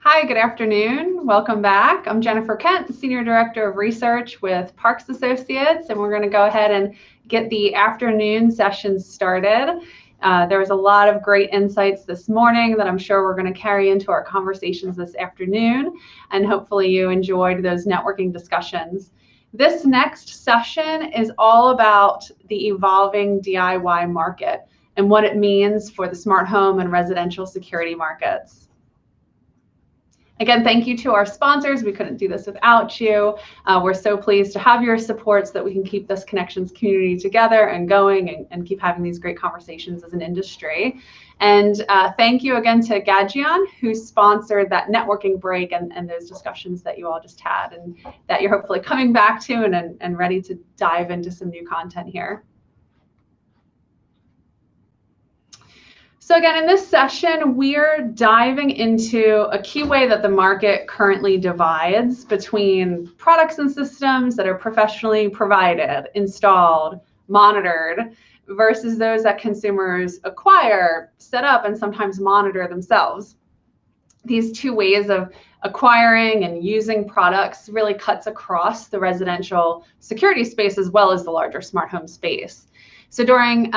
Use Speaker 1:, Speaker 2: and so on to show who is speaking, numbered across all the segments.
Speaker 1: Hi, good afternoon. Welcome back. I'm Jennifer Kent, Senior Director of Research with Parks Associates, and we're going to go ahead and get the afternoon session started. There was a lot of great insights this morning that I'm sure we're going to carry into our conversations this afternoon, and hopefully you enjoyed those networking discussions. This next session is all about the evolving DIY market and what it means for the smart home and residential security markets. Again, thank you to our sponsors. We couldn't do this without you. We're so pleased to have your support so that we can keep this Connections community together and going and keep having these great conversations as an industry. And thank you again to Gadgeon, who sponsored that networking break and those discussions that you all just had and that you're hopefully coming back to and ready to dive into some new content here. So again, in this session, we're diving into a key way that the market currently divides between products and systems that are professionally provided, installed, monitored, versus those that consumers acquire, set up, and sometimes monitor themselves. These two ways of acquiring and using products really cuts across the residential security space as well as the larger smart home space. So during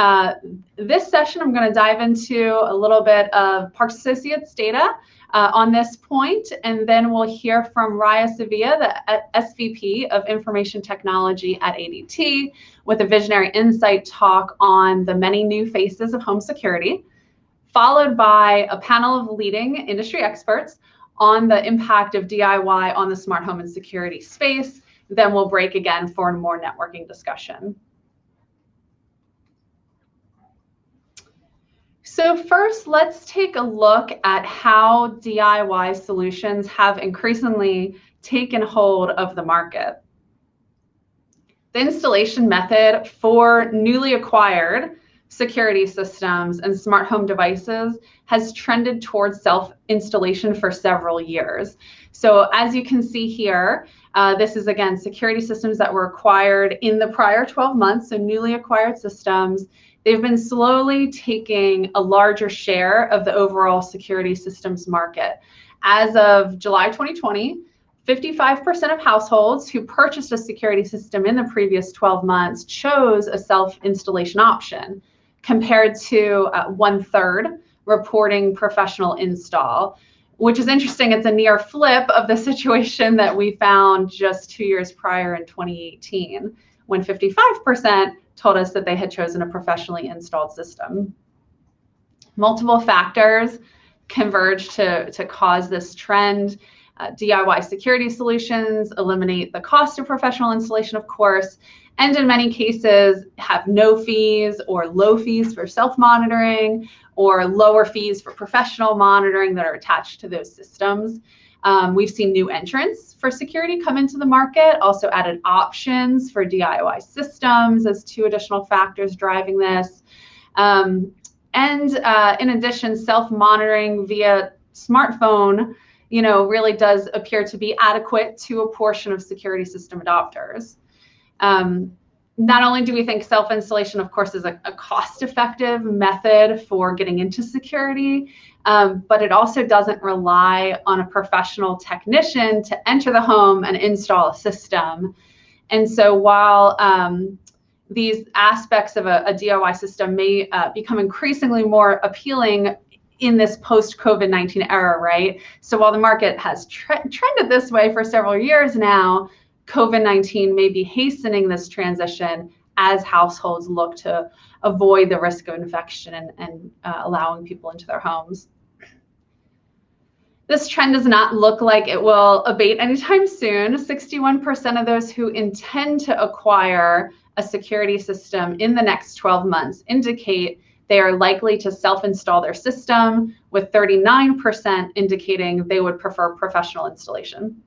Speaker 1: this session, I'm going to dive into a little bit of Parks Associates data on this point, and then we'll hear from Raya Sevilla, the SVP of Information Technology at ADT, with a visionary insight talk on the many new faces of home security, followed by a panel of leading industry experts on the impact of DIY on the smart home and security space. Then we'll break again for more networking discussion. So first, let's take a look at how DIY solutions have increasingly taken hold of the market. The installation method for newly acquired security systems and smart home devices has trended towards self-installation for several years. So as you can see here, this is again security systems that were acquired in the prior 12 months, so newly acquired systems. They've been slowly taking a larger share of the overall security systems market. As of July 2020, 55% of households who purchased a security system in the previous 12 months chose a self-installation option, compared to 1/3 reporting professional install, which is interesting. It's a near flip of the situation that we found just 2 years prior in 2018, when 55% told us that they had chosen a professionally installed system. Multiple factors converge to cause this trend. DIY security solutions eliminate the cost of professional installation, of course, and in many cases have no fees or low fees for self-monitoring or lower fees for professional monitoring that are attached to those systems. We've seen new entrants for security come into the market, also added options for DIY systems as two additional factors driving this. In addition, self-monitoring via smartphone, really does appear to be adequate to a portion of security system adopters. Not only do we think self-installation, of course, is a cost-effective method for getting into security, but it also doesn't rely on a professional technician to enter the home and install a system. And so while these aspects of a DIY system may become increasingly more appealing in this post-COVID-19 era, right? So while the market has trended this way for several years now, COVID-19 may be hastening this transition as households look to avoid the risk of infection and allowing people into their homes. This trend does not look like it will abate anytime soon. 61% of those who intend to acquire a security system in the next 12 months indicate they are likely to self-install their system, with 39% indicating they would prefer professional installation.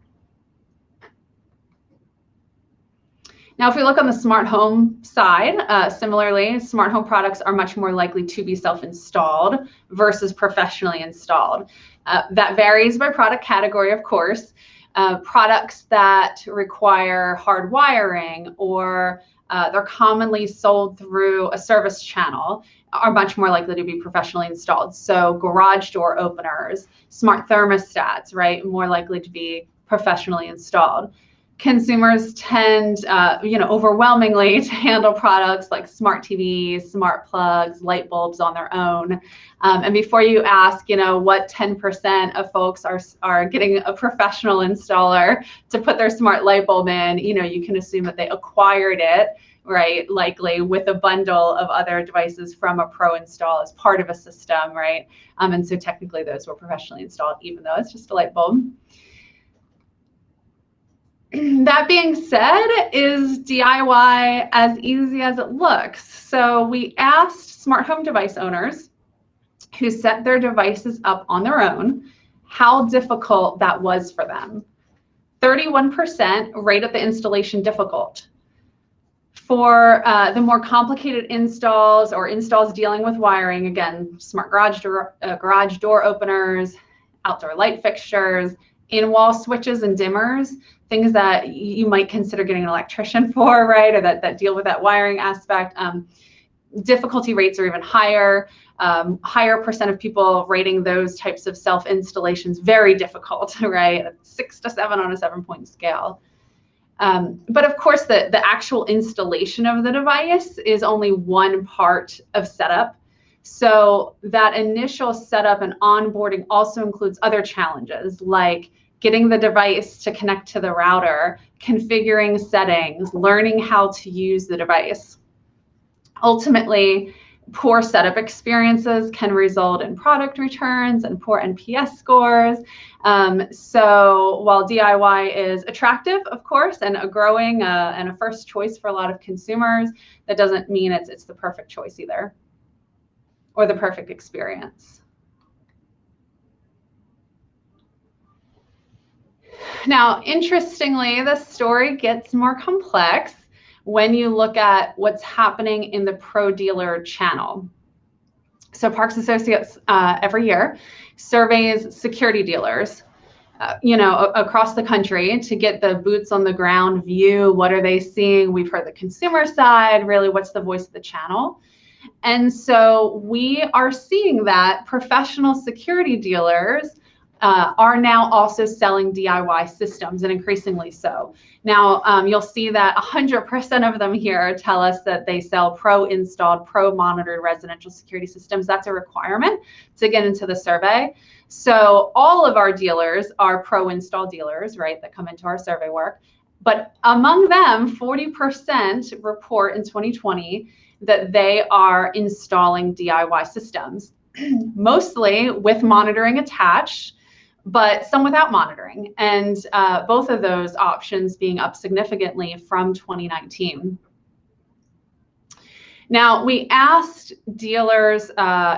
Speaker 1: Now, if we look on the smart home side, similarly, smart home products are much more likely to be self-installed versus professionally installed. That varies by product category, of course. Products that require hard wiring or they're commonly sold through a service channel, are much more likely to be professionally installed. So garage door openers, smart thermostats, right, more likely to be professionally installed. Consumers tend, overwhelmingly to handle products like smart TVs, smart plugs, light bulbs on their own. And before you ask, what 10% of folks are getting a professional installer to put their smart light bulb in, you can assume that they acquired it, right, likely with a bundle of other devices from a pro install as part of a system, right? And so technically those were professionally installed, even though it's just a light bulb. That being said, is DIY as easy as it looks? So we asked smart home device owners who set their devices up on their own how difficult that was for them. 31% rated the installation difficult. For the more complicated installs or installs dealing with wiring, again, smart garage door openers, outdoor light fixtures, in-wall switches and dimmers, things that you might consider getting an electrician for, right, or that deal with that wiring aspect. Difficulty rates are even higher. Higher percent of people rating those types of self-installations very difficult, right? 6 to 7 on a 7-point scale. But of course, the actual installation of the device is only one part of setup. So that initial setup and onboarding also includes other challenges like getting the device to connect to the router, configuring settings, learning how to use the device. Ultimately, poor setup experiences can result in product returns and poor NPS scores. So while DIY is attractive, of course, and a growing and a first choice for a lot of consumers, that doesn't mean it's the perfect choice either, or the perfect experience. Now, interestingly, the story gets more complex when you look at what's happening in the pro dealer channel. So Parks Associates every year surveys security dealers, across the country to get the boots on the ground view. What are they seeing? We've heard the consumer side, really what's the voice of the channel. And so we are seeing that professional security dealers are now also selling DIY systems, and increasingly so. Now, you'll see that 100% of them here tell us that they sell pro-installed, pro-monitored residential security systems. That's a requirement to get into the survey. So all of our dealers are pro-install dealers, right, that come into our survey work. But among them, 40% report in 2020 that they are installing DIY systems, mostly with monitoring attached, but some without monitoring, and both of those options being up significantly from 2019. Now, we asked dealers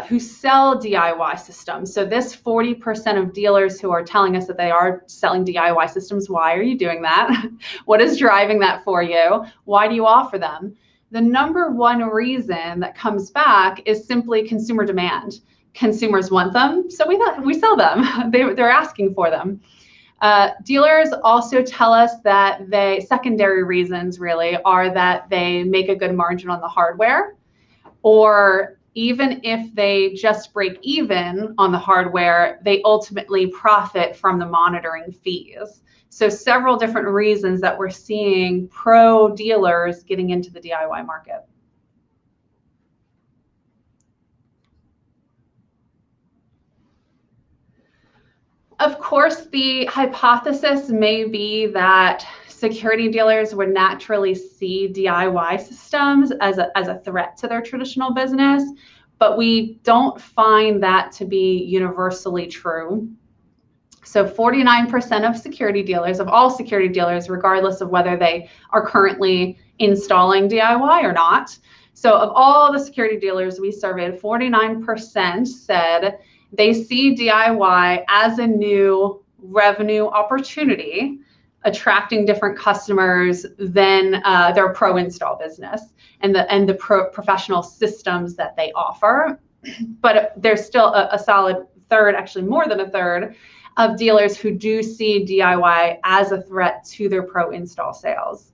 Speaker 1: who sell DIY systems. So this 40% of dealers who are telling us that they are selling DIY systems, why are you doing that? What is driving that for you? Why do you offer them? The number one reason that comes back is simply consumer demand. Consumers want them, so we sell them. They're asking for them. Dealers also tell us that secondary reasons really are that they make a good margin on the hardware, or even if they just break even on the hardware, they ultimately profit from the monitoring fees. So several different reasons that we're seeing pro dealers getting into the DIY market. Of course, the hypothesis may be that security dealers would naturally see DIY systems as a threat to their traditional business, but we don't find that to be universally true. So 49% of security dealers, of all security dealers, regardless of whether they are currently installing DIY or not. So of all the security dealers we surveyed, 49% said they see DIY as a new revenue opportunity, attracting different customers than their pro install business and the professional systems that they offer. But there's still a solid third, actually more than a third, of dealers who do see DIY as a threat to their pro install sales.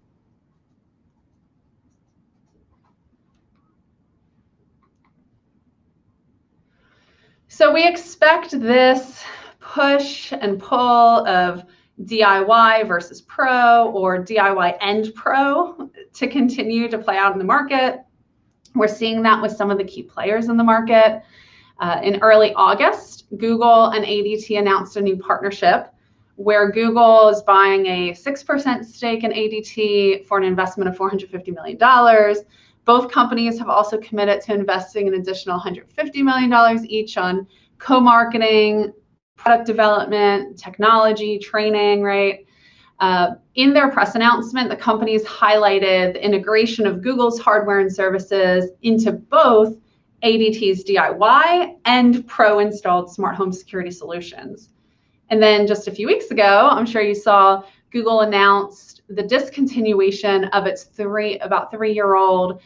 Speaker 1: So we expect this push and pull of DIY versus pro, or DIY and pro, to continue to play out in the market. We're seeing that with some of the key players in the market. In early August, Google and ADT announced a new partnership where Google is buying a 6% stake in ADT for an investment of $450 million. Both companies have also committed to investing an additional $150 million each on co-marketing, product development, technology, training, right? In their press announcement, the companies highlighted the integration of Google's hardware and services into both ADT's DIY and pro installed smart home security solutions. And then just a few weeks ago, I'm sure you saw, Google announced the discontinuation of its about 3-year-old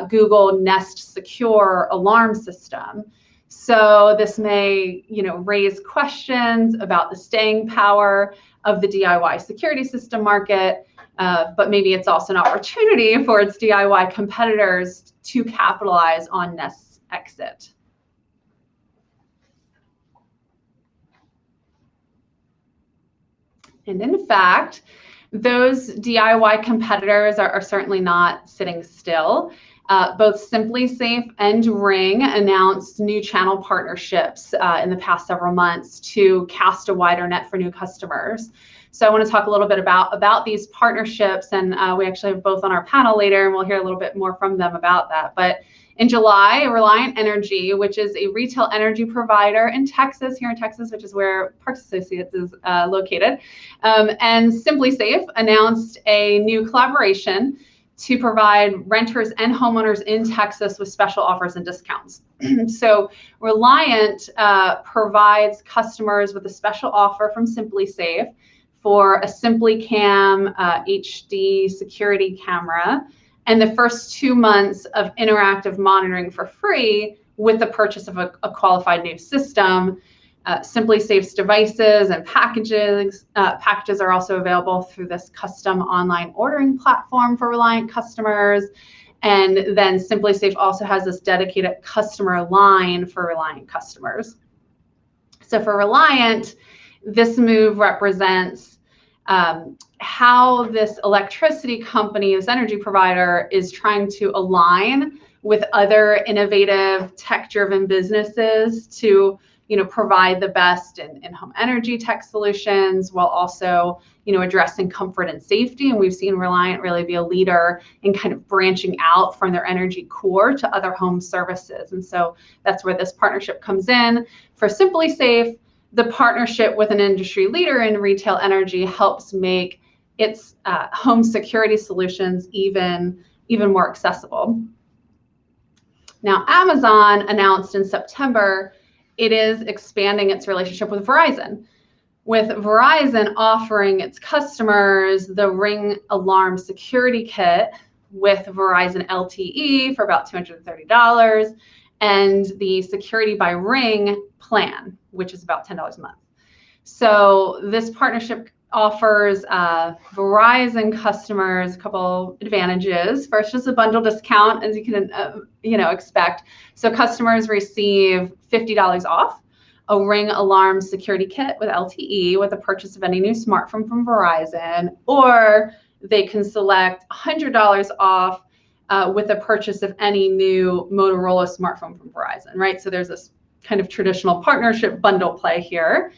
Speaker 1: Google Nest Secure alarm system. So this may, raise questions about the staying power of the DIY security system market, but maybe it's also an opportunity for its DIY competitors to capitalize on Nest's exit. And in fact, those DIY competitors are certainly not sitting still. Both SimpliSafe and Ring announced new channel partnerships in the past several months to cast a wider net for new customers. So I want to talk a little bit about these partnerships, and we actually have both on our panel later, and we'll hear a little bit more from them about that. But in July, Reliant Energy, which is a retail energy provider in Texas, which is where Parks Associates is located, and SimpliSafe announced a new collaboration to provide renters and homeowners in Texas with special offers and discounts. So Reliant provides customers with a special offer from SimpliSafe for a SimplyCam HD security camera and the first 2 months of interactive monitoring for free with the purchase of a qualified new system. SimpliSafe's devices and packages are also available through this custom online ordering platform for Reliant customers. And then SimpliSafe also has this dedicated customer line for Reliant customers. So for Reliant, this move represents how this electricity company, this energy provider, is trying to align with other innovative tech-driven businesses to provide the best in home energy tech solutions, while also addressing comfort and safety. And we've seen Reliant really be a leader in kind of branching out from their energy core to other home services. And so that's where this partnership comes in. For SimpliSafe, the partnership with an industry leader in retail energy helps make its home security solutions even more accessible. Now, Amazon announced in September it is expanding its relationship with Verizon, offering its customers the Ring Alarm Security Kit with Verizon LTE for about $230, and the Security by Ring plan, which is about $10 a month. So this partnership offers Verizon customers a couple advantages. First, just a bundle discount, as you can expect. So customers receive $50 off a Ring Alarm Security Kit with LTE with the purchase of any new smartphone from Verizon, or they can select $100 off with the purchase of any new Motorola smartphone from Verizon, right? So there's this kind of traditional partnership bundle play here.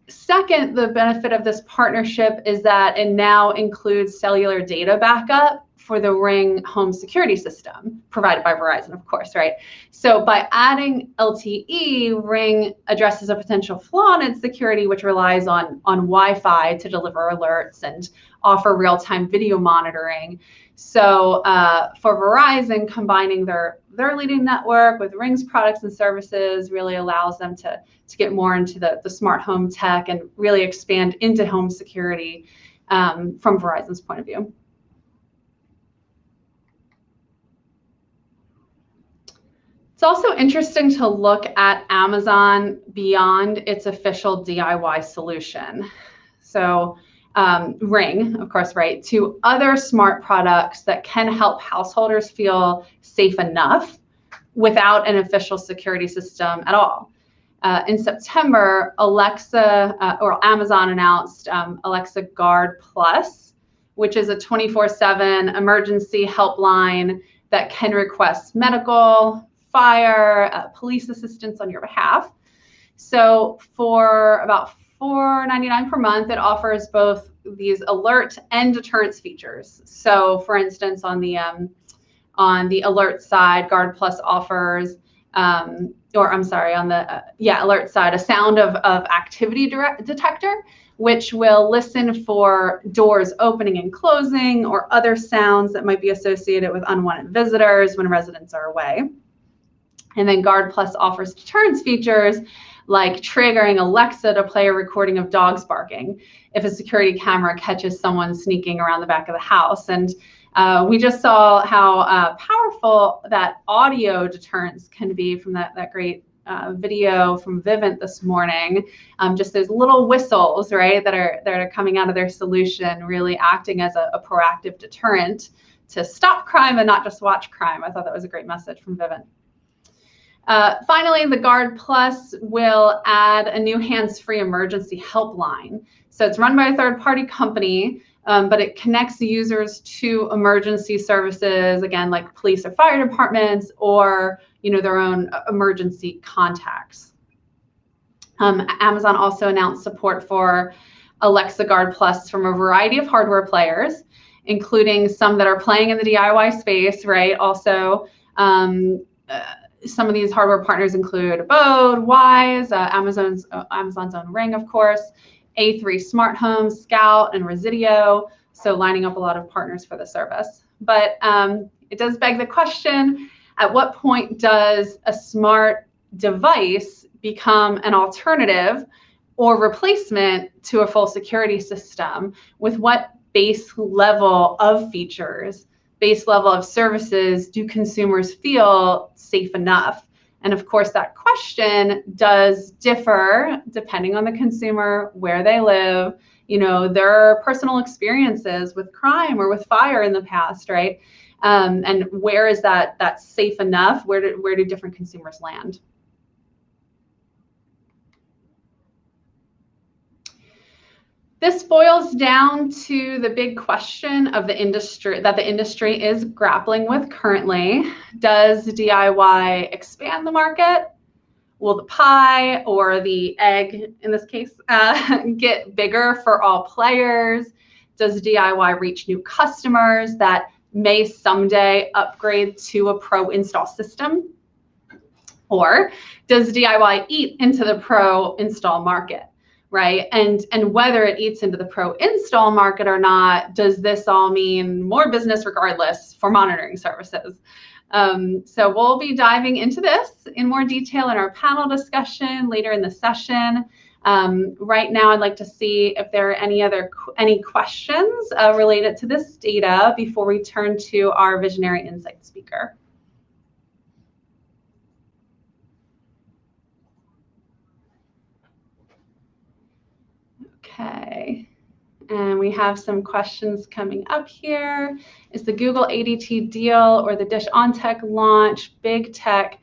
Speaker 1: Second, the benefit of this partnership is that it now includes cellular data backup for the Ring home security system, provided by Verizon, of course, right? So by adding LTE, Ring addresses a potential flaw in its security, which relies on Wi-Fi to deliver alerts and offer real-time video monitoring. So for Verizon, combining their leading network with Ring's products and services really allows them to get more into the smart home tech and really expand into home security from Verizon's point of view. It's also interesting to look at Amazon beyond its official DIY solution. So Ring, of course, right, to other smart products that can help householders feel safe enough without an official security system at all. In September, Alexa or Amazon announced Alexa Guard Plus, which is a 24/7 emergency helpline that can request medical, fire, police assistance on your behalf. So for about $4.99 per month, it offers both these alert and deterrence features. So for instance, on the alert side, Guard Plus offers, on the alert side, a sound of activity detector, which will listen for doors opening and closing or other sounds that might be associated with unwanted visitors when residents are away. And then Guard Plus offers deterrence features like triggering Alexa to play a recording of dogs barking if a security camera catches someone sneaking around the back of the house. And we just saw how powerful that audio deterrence can be from that great video from Vivint this morning. Just those little whistles, right, that are coming out of their solution, really acting as a proactive deterrent to stop crime and not just watch crime. I thought that was a great message from Vivint. Finally, the Guard Plus will add a new hands-free emergency helpline. So it's run by a third-party company, but it connects the users to emergency services, again, like police or fire departments, or their own emergency contacts. Amazon also announced support for Alexa Guard Plus from a variety of hardware players, including some that are playing in the DIY space, right? Also, some of these hardware partners include Abode, Wyze, Amazon's own Ring, of course, A3 Smart Home, Scout, and Resideo. So lining up a lot of partners for the service. But it does beg the question, at what point does a smart device become an alternative or replacement to a full security system? With what base level of features, base level of services do consumers feel safe enough? And of course, that question does differ depending on the consumer, where they live, their personal experiences with crime or with fire in the past, right? And where is that safe enough? Where do different consumers land? This boils down to the big question of the industry that the industry is grappling with currently. Does DIY expand the market? Will the pie, or the egg in this case, get bigger for all players? Does DIY reach new customers that may someday upgrade to a pro install system? Or does DIY eat into the pro install market? Right? And whether it eats into the pro install market or not, does this all mean more business regardless for monitoring services? So we'll be diving into this in more detail in our panel discussion later in the session. Right now, I'd like to see if there are any questions related to this data before we turn to our Visionary Insight speaker. Okay, and we have some questions coming up here. Is the Google ADT deal or the Dish OnTech launch big tech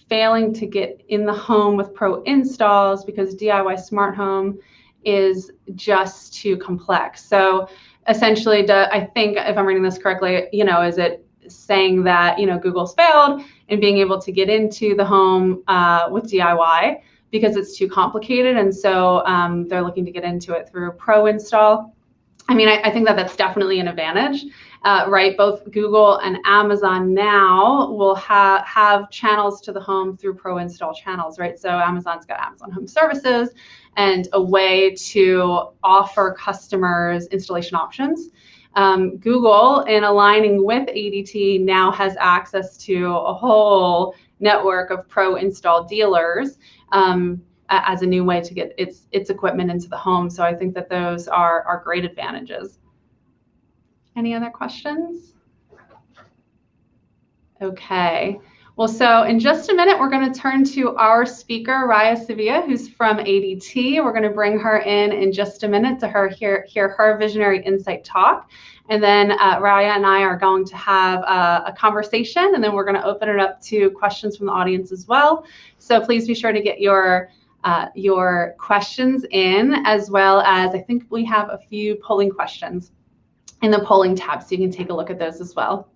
Speaker 1: failing to get in the home with pro installs because DIY smart home is just too complex? So essentially, I think if I'm reading this correctly, is it saying that Google's failed in being able to get into the home with DIY because it's too complicated, and so they're looking to get into it through pro install? I mean, I think that that's definitely an advantage, right? Both Google and Amazon now will have channels to the home through pro install channels, right? So Amazon's got Amazon Home Services and a way to offer customers installation options. Google, in aligning with ADT, now has access to a whole network of pro install dealers as a new way to get its equipment into the home. So I think that those are great advantages. Any other questions? Okay. Well, so in just a minute, we're going to turn to our speaker, Raya Sevilla, who's from ADT. We're going to bring her in just a minute to hear her visionary insight talk. And then Raya and I are going to have a conversation, and then we're going to open it up to questions from the audience as well. So please be sure to get your questions in, as well as I think we have a few polling questions in the polling tab, so you can take a look at those as well.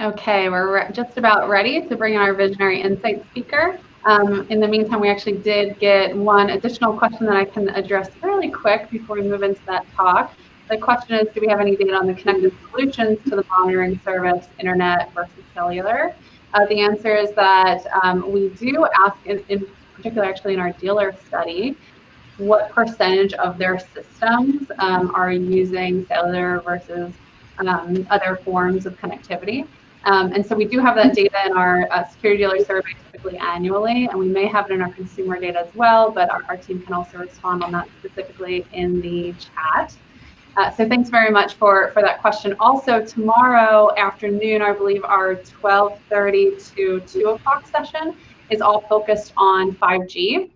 Speaker 1: Okay, we're just about ready to bring in our Visionary Insight speaker. In the meantime, we actually did get one additional question that I can address really quick before we move into that talk. The question is, do we have any data on the connected solutions to the monitoring service, internet versus cellular? The answer is that we do ask, in particular actually in our dealer study, what percentage of their systems are using cellular versus other forms of connectivity. And so we do have that data in our security dealer survey typically annually, and we may have it in our consumer data as well, but our team can also respond on that specifically in the chat. So thanks very much for that question. Also, tomorrow afternoon, I believe our 12:30 to 2 o'clock session is all focused on 5G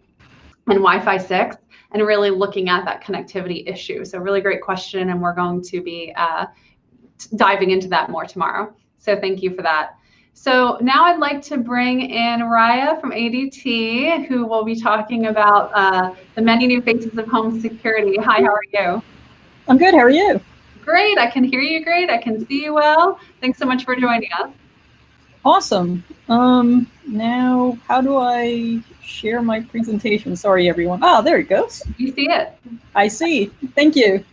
Speaker 1: and Wi-Fi 6 and really looking at that connectivity issue. So really great question, and we're going to be diving into that more tomorrow. So thank you for that. So now I'd like to bring in Raya from ADT, who will be talking about the many new faces of home security. Hi, how are you?
Speaker 2: I'm good, how are you?
Speaker 1: Great, I can hear you great, I can see you well. Thanks so much for joining us.
Speaker 2: Awesome. Now, how do I share my presentation? Sorry, everyone. Ah, there it goes.
Speaker 1: You see it.
Speaker 2: I see. Thank you.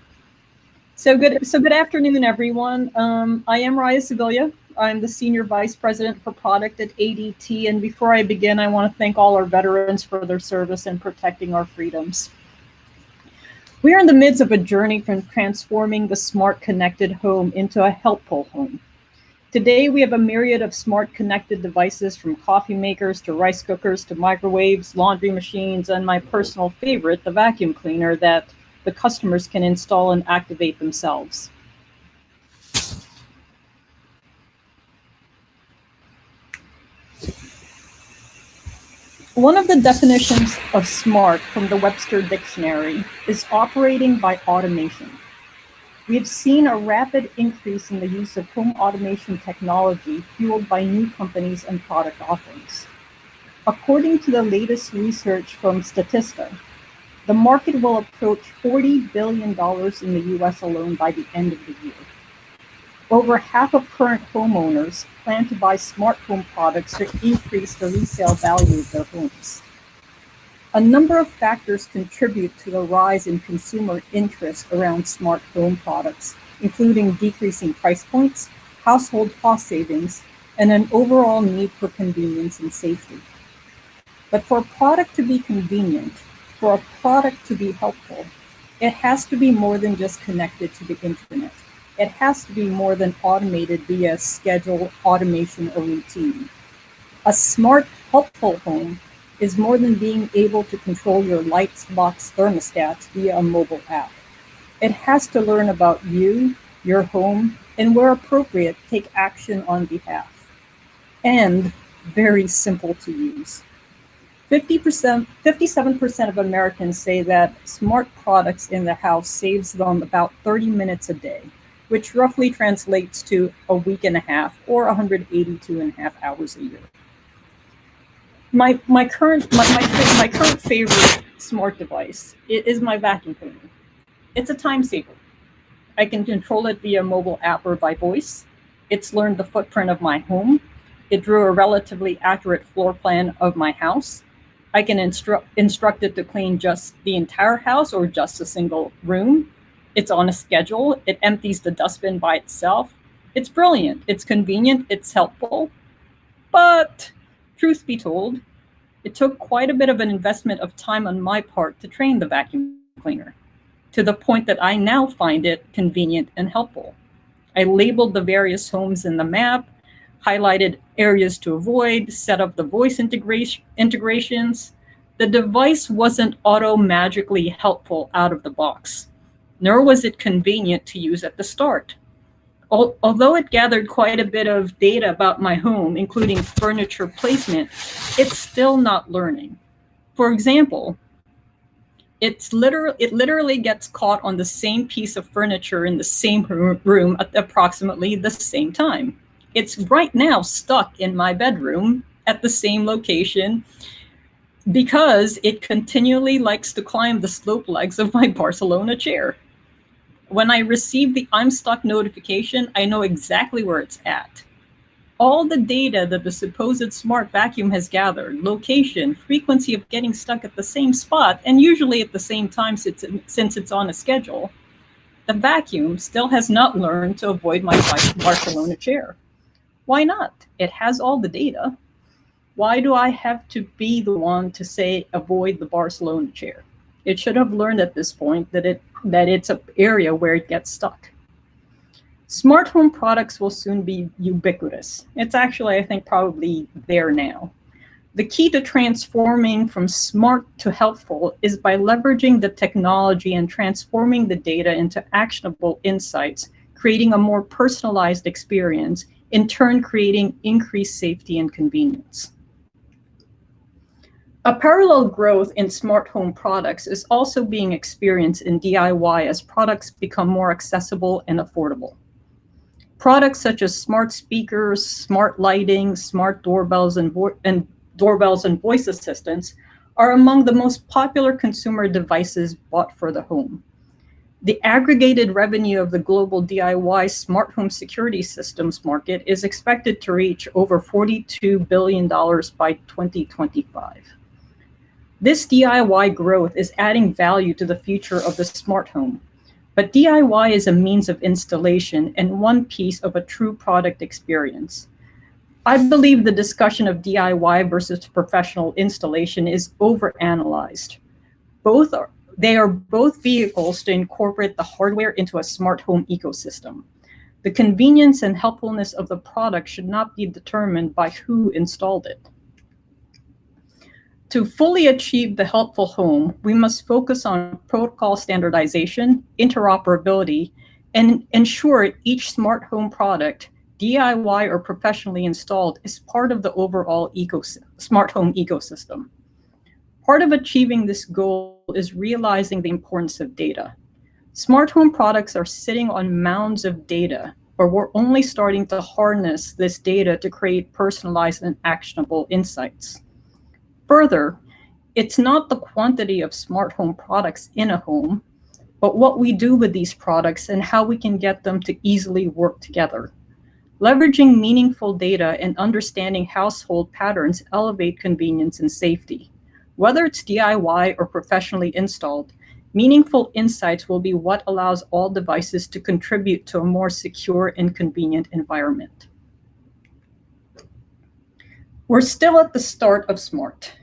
Speaker 2: So good afternoon, everyone. I am Raya Sevilla. I'm the Senior Vice President for Product at ADT. And before I begin, I want to thank all our veterans for their service in protecting our freedoms. We are in the midst of a journey from transforming the smart connected home into a helpful home. Today, we have a myriad of smart connected devices from coffee makers to rice cookers to microwaves, laundry machines, and my personal favorite, the vacuum cleaner that the customers can install and activate themselves. One of the definitions of smart from the Webster Dictionary is operating by automation. We have seen a rapid increase in the use of home automation technology fueled by new companies and product offerings. According to the latest research from Statista, the market will approach $40 billion in the US alone by the end of the year. Over half of current homeowners plan to buy smart home products to increase the resale value of their homes. A number of factors contribute to the rise in consumer interest around smart home products, including decreasing price points, household cost savings, and an overall need for convenience and safety. But for a product to be convenient, for a product to be helpful, it has to be more than just connected to the internet. It has to be more than automated via schedule, automation, or routine. A smart, helpful home is more than being able to control your lights, box, thermostats via a mobile app. It has to learn about you, your home, and where appropriate, take action on behalf. And very simple to use. 57% of Americans say that smart products in the house saves them about 30 minutes a day, which roughly translates to a week and a half or 182 and a half hours a year. My current favorite smart device is my vacuum cleaner. It's a time saver. I can control it via mobile app or by voice. It's learned the footprint of my home. It drew a relatively accurate floor plan of my house. I can instruct it to clean just the entire house or just a single room. It's on a schedule. It empties the dustbin by itself. It's brilliant. It's convenient. It's helpful. But truth be told, it took quite a bit of an investment of time on my part to train the vacuum cleaner, to the point that I now find it convenient and helpful. I labeled the various homes in the map, highlighted areas to avoid, set up the voice integrations. The device wasn't auto-magically helpful out of the box, nor was it convenient to use at the start. Although it gathered quite a bit of data about my home, including furniture placement, it's still not learning. For example, it literally gets caught on the same piece of furniture in the same room at approximately the same time. It's right now stuck in my bedroom at the same location because it continually likes to climb the slope legs of my Barcelona chair. When I receive the I'm stuck notification, I know exactly where it's at. All the data that the supposed smart vacuum has gathered, location, frequency of getting stuck at the same spot, and usually at the same time since it's on a schedule, the vacuum still has not learned to avoid my Barcelona chair. Why not? It has all the data. Why do I have to be the one to say avoid the Barcelona chair? It should have learned at this point that it's an area where it gets stuck. Smart home products will soon be ubiquitous. It's actually, I think, probably there now. The key to transforming from smart to helpful is by leveraging the technology and transforming the data into actionable insights, creating a more personalized experience, in turn creating increased safety and convenience. A parallel growth in smart home products is also being experienced in DIY as products become more accessible and affordable. Products such as smart speakers, smart lighting, smart doorbells, and voice assistants are among the most popular consumer devices bought for the home. The aggregated revenue of the global DIY smart home security systems market is expected to reach over $42 billion by 2025. This DIY growth is adding value to the future of the smart home, but DIY is a means of installation and one piece of a true product experience. I believe the discussion of DIY versus professional installation is overanalyzed. They are both vehicles to incorporate the hardware into a smart home ecosystem. The convenience and helpfulness of the product should not be determined by who installed it. To fully achieve the helpful home, we must focus on protocol standardization, interoperability, and ensure each smart home product, DIY or professionally installed, is part of the overall smart home ecosystem. Part of achieving this goal is realizing the importance of data. Smart home products are sitting on mounds of data, but we're only starting to harness this data to create personalized and actionable insights. Further, it's not the quantity of smart home products in a home, but what we do with these products and how we can get them to easily work together. Leveraging meaningful data and understanding household patterns elevate convenience and safety. Whether it's DIY or professionally installed, meaningful insights will be what allows all devices to contribute to a more secure and convenient environment. We're still at the start of smart.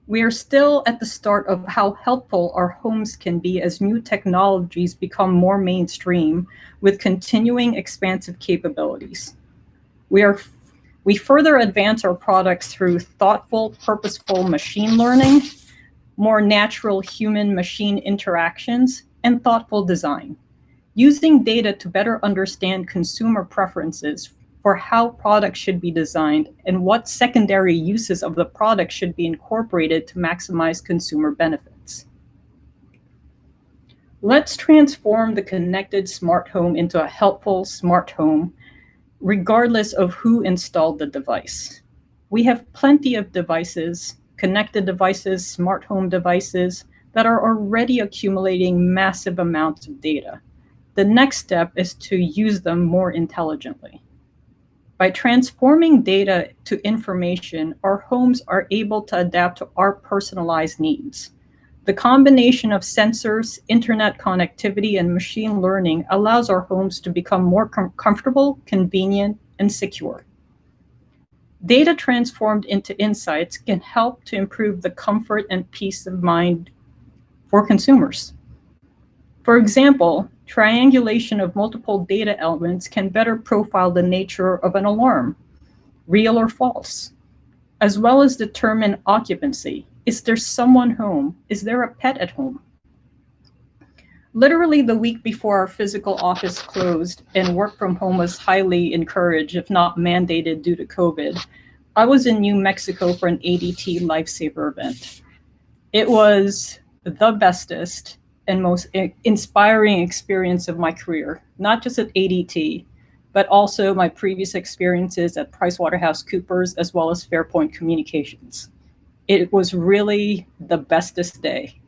Speaker 2: We are still at the start of how helpful our homes can be as new technologies become more mainstream with continuing expansive capabilities. We further advance our products through thoughtful, purposeful machine learning, more natural human-machine interactions, and thoughtful design, using data to better understand consumer preferences for how products should be designed and what secondary uses of the product should be incorporated to maximize consumer benefits. Let's transform the connected smart home into a helpful smart home, regardless of who installed the device. We have plenty of devices, connected devices, smart home devices, that are already accumulating massive amounts of data. The next step is to use them more intelligently. By transforming data to information, our homes are able to adapt to our personalized needs. The combination of sensors, internet connectivity, and machine learning allows our homes to become more comfortable, convenient, and secure. Data transformed into insights can help to improve the comfort and peace of mind for consumers. For example, triangulation of multiple data elements can better profile the nature of an alarm, real or false, as well as determine occupancy. Is there someone home? Is there a pet at home? Literally the week before our physical office closed and work from home was highly encouraged, if not mandated due to COVID, I was in New Mexico for an ADT Lifesaver event. It was the bestest and most inspiring experience of my career, not just at ADT, but also my previous experiences at PricewaterhouseCoopers as well as Fairpoint Communications. It was really the bestest day.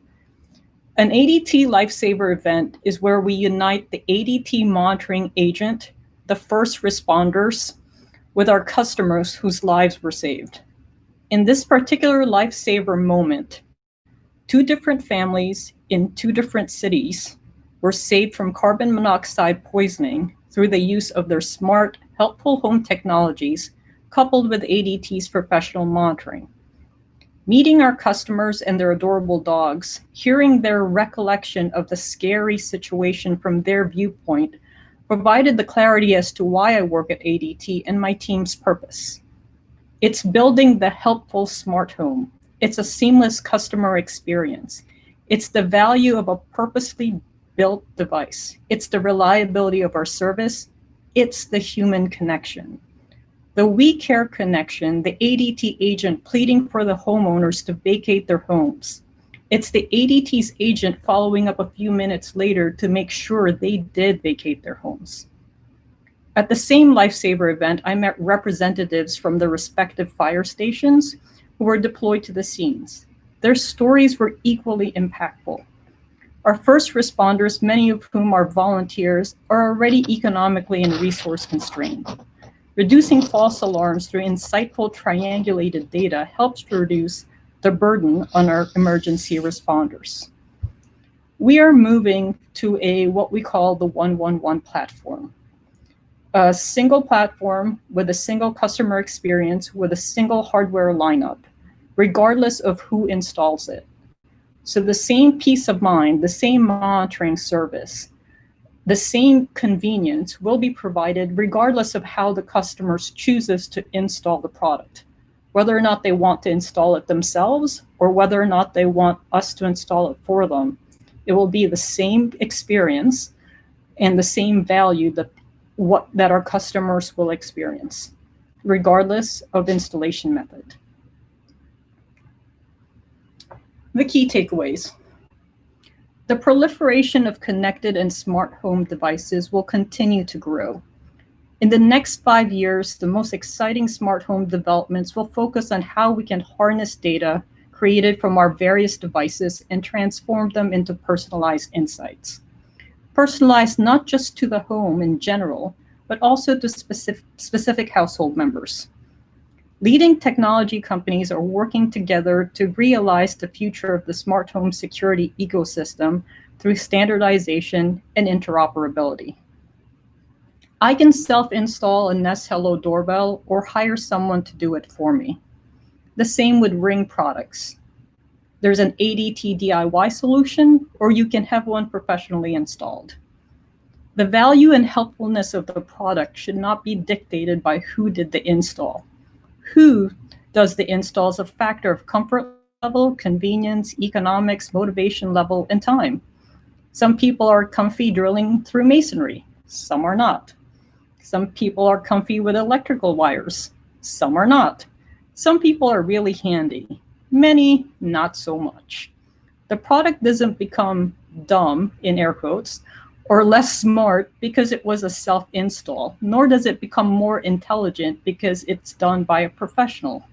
Speaker 2: An ADT Lifesaver event is where we unite the ADT monitoring agent, the first responders, with our customers whose lives were saved. In this particular Lifesaver moment, 2 different families in 2 different cities were saved from carbon monoxide poisoning through the use of their smart, helpful home technologies coupled with ADT's professional monitoring. Meeting our customers and their adorable dogs, hearing their recollection of the scary situation from their viewpoint, provided the clarity as to why I work at ADT and my team's purpose. It's building the helpful smart home. It's a seamless customer experience. It's the value of a purposely built device. It's the reliability of our service. It's the human connection. The We Care connection, the ADT agent pleading for the homeowners to vacate their homes. It's the ADT's agent following up a few minutes later to make sure they did vacate their homes. At the same Lifesaver event, I met representatives from the respective fire stations who were deployed to the scenes. Their stories were equally impactful. Our first responders, many of whom are volunteers, are already economically and resource constrained. Reducing false alarms through insightful triangulated data helps to reduce the burden on our emergency responders. We are moving to what we call the 111 platform. A single platform with a single customer experience with a single hardware lineup, regardless of who installs it. So the same peace of mind, the same monitoring service, the same convenience will be provided regardless of how the customer chooses to install the product, whether or not they want to install it themselves or whether or not they want us to install it for them. It will be the same experience and the same value that our customers will experience, regardless of installation method. The key takeaways. The proliferation of connected and smart home devices will continue to grow. In the next 5 years, the most exciting smart home developments will focus on how we can harness data created from our various devices and transform them into personalized insights. Personalized not just to the home in general, but also to specific household members. Leading technology companies are working together to realize the future of the smart home security ecosystem through standardization and interoperability. I can self-install a Nest Hello doorbell or hire someone to do it for me. The same with Ring products. There's an ADT DIY solution, or you can have one professionally installed. The value and helpfulness of the product should not be dictated by who did the install. Who does the install is a factor of comfort level, convenience, economics, motivation level, and time. Some people are comfy drilling through masonry. Some are not. Some people are comfy with electrical wires. Some are not. Some people are really handy. Many, not so much. The product doesn't become dumb, in air quotes, or less smart because it was a self-install, nor does it become more intelligent because it's done by a professional.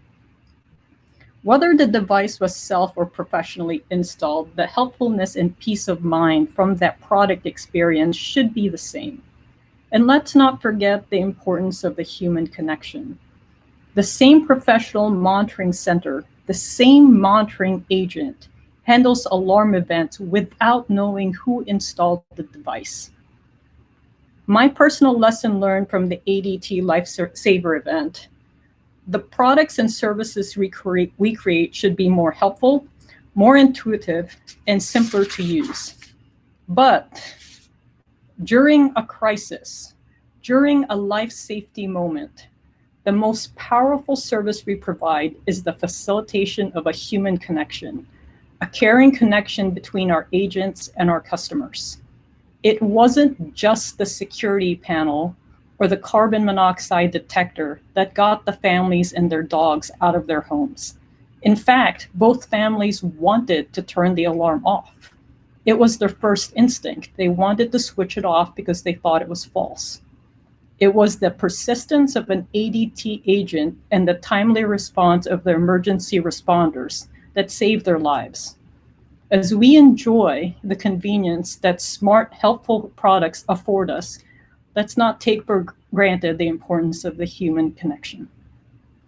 Speaker 2: Whether the device was self or professionally installed, the helpfulness and peace of mind from that product experience should be the same. And let's not forget the importance of the human connection. The same professional monitoring center, the same monitoring agent, handles alarm events without knowing who installed the device. My personal lesson learned from the ADT Lifesaver event: the products and services we create should be more helpful, more intuitive, and simpler to use. But during a crisis, during a life safety moment, the most powerful service we provide is the facilitation of a human connection, a caring connection between our agents and our customers. It wasn't just the security panel or the carbon monoxide detector that got the families and their dogs out of their homes. In fact, both families wanted to turn the alarm off. It was their first instinct. They wanted to switch it off because they thought it was false. It was the persistence of an ADT agent and the timely response of the emergency responders that saved their lives. As we enjoy the convenience that smart, helpful products afford us, let's not take for granted the importance of the human connection.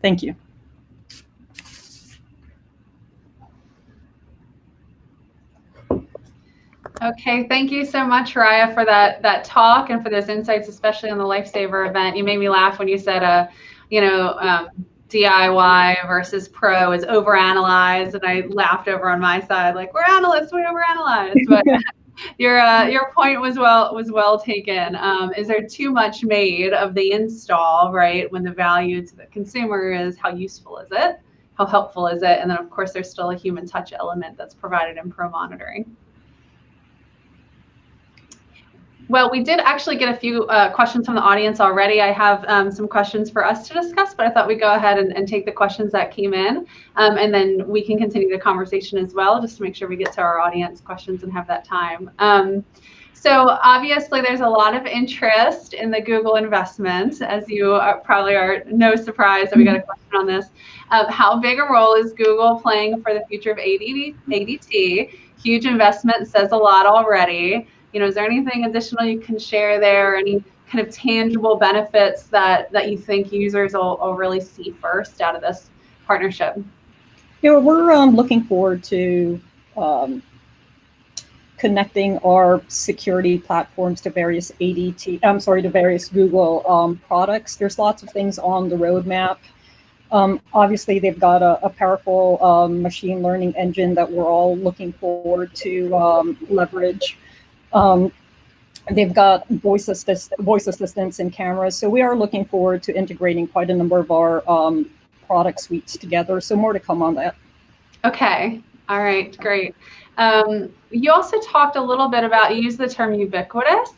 Speaker 2: Thank you.
Speaker 1: Okay, thank you so much, Raya, for that talk and for those insights, especially on the Lifesaver event. You made me laugh when you said, DIY versus pro is overanalyzed, and I laughed over on my side, like, we're analysts, we overanalyze. But your point was well taken. Is there too much made of the install, right? When the value to the consumer is how useful is it, how helpful is it, and then of course there's still a human touch element that's provided in pro monitoring. Well, we did actually get a few questions from the audience already. I have some questions for us to discuss, but I thought we'd go ahead and take the questions that came in, and then we can continue the conversation as well, just to make sure we get to our audience questions and have that time. So obviously there's a lot of interest in the Google investment, as you probably are no surprise that we got a question on this. How big a role is Google playing for the future of ADT? Huge investment, says a lot already. Is there anything additional you can share there? Any kind of tangible benefits that you think users will really see first out of this partnership?
Speaker 2: We're looking forward to connecting our security platforms to various to various Google products. There's lots of things on the roadmap. Obviously, they've got a powerful machine learning engine that we're all looking forward to leverage. They've got voice assistants and cameras. So we are looking forward to integrating quite a number of our product suites together. So more to come on that.
Speaker 1: Okay. All right. Great. You also talked a little bit about, you used the term ubiquitous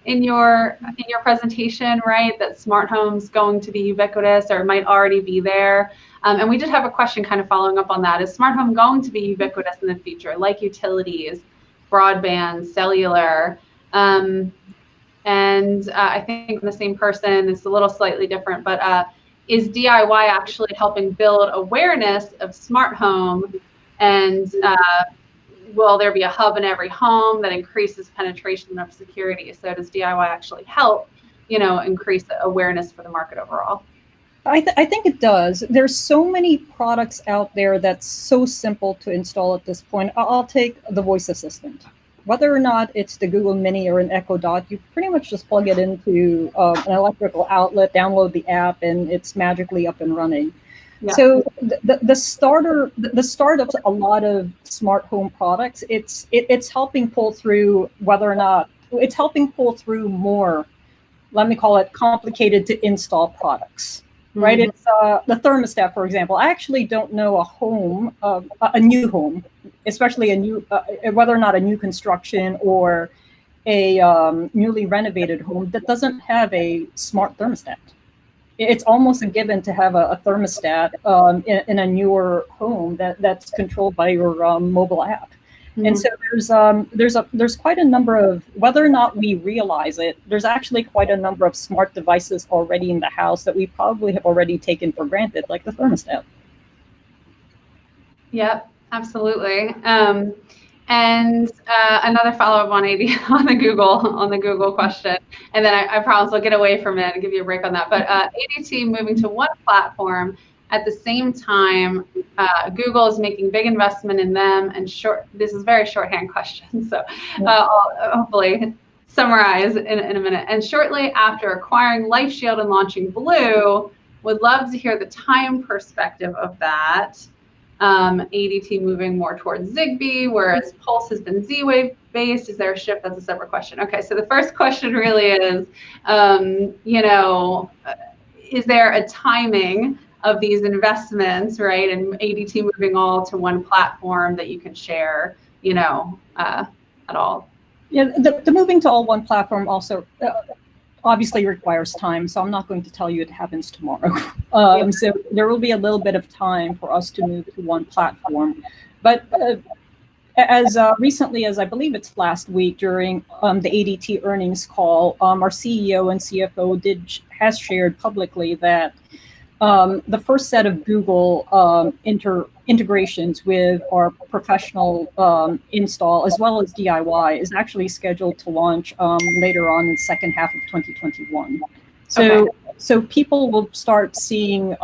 Speaker 1: in your presentation, right? That smart home's going to be ubiquitous, or might already be there. And we did have a question kind of following up on that. Is smart home going to be ubiquitous in the future, like utilities, broadband, cellular? And I think the same person, is a little slightly different, but is DIY actually helping build awareness of smart home? And will there be a hub in every home that increases penetration of security? So does DIY actually help, increase the awareness for the market overall?
Speaker 2: I think it does. There's so many products out there that's so simple to install at this point. I'll take the voice assistant. Whether or not it's the Google Mini or an Echo Dot, you pretty much just plug it into an electrical outlet, download the app, and it's magically up and running. Yeah. So the start of a lot of smart home products, it's helping pull through it's helping pull through more, let me call it, complicated to install products. Right? It's the thermostat, for example. I actually don't know a new home, especially whether or not a new construction or a newly renovated home that doesn't have a smart thermostat. It's almost a given to have a thermostat in a newer home that's controlled by your mobile app. Mm-hmm. And so there's quite a number of, whether or not we realize it, there's actually quite a number of smart devices already in the house that we probably have already taken for granted, like the thermostat.
Speaker 1: Yep, absolutely. And another follow-up on the Google question, and then I promise I'll get away from it and give you a break on that. But ADT moving to one platform. At the same time, Google is making big investment in them, and this is a very shorthand question, so I'll hopefully summarize in a minute. And shortly after acquiring LifeShield and launching Blue, would love to hear the time perspective of that. ADT moving more towards Zigbee, whereas Pulse has been Z-Wave based. Is there a shift? That's a separate question. Okay, so the first question really is, is there a timing of these investments, right? And ADT moving all to one platform that you can share, at all?
Speaker 2: Yeah, the moving to all one platform also obviously requires time. So I'm not going to tell you it happens tomorrow. So there will be a little bit of time for us to move to one platform. But as recently as I believe it's last week during the ADT earnings call, our CEO and CFO has shared publicly that the first set of Google integrations with our professional install as well as DIY is actually scheduled to launch later on in the second half of 2021. So people will start seeing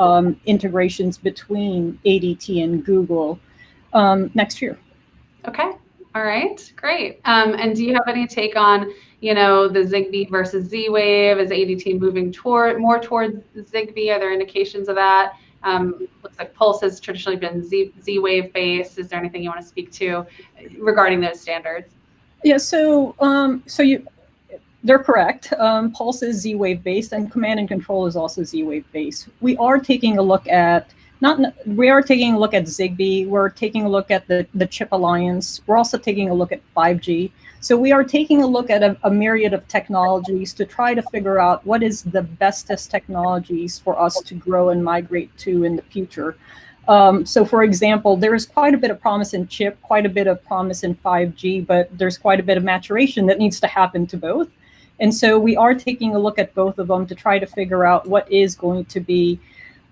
Speaker 2: integrations between ADT and Google next year.
Speaker 1: Okay. All right. Great. And do you have any take on the Zigbee versus Z-Wave? Is ADT moving more towards Zigbee? Are there indications of that? Looks like Pulse has traditionally been Z-Wave based. Is there anything you want to speak to regarding those standards?
Speaker 2: Yeah, they're correct. Pulse is Z-Wave based, and Command and Control is also Z-Wave based. We are taking a look at We are taking a look at Zigbee. We're taking a look at the Chip Alliance. We're also taking a look at 5G. So we are taking a look at a myriad of technologies to try to figure out what is the bestest technologies for us to grow and migrate to in the future. So for example, there is quite a bit of promise in chip, quite a bit of promise in 5G, but there's quite a bit of maturation that needs to happen to both. And so we are taking a look at both of them to try to figure out what is going to be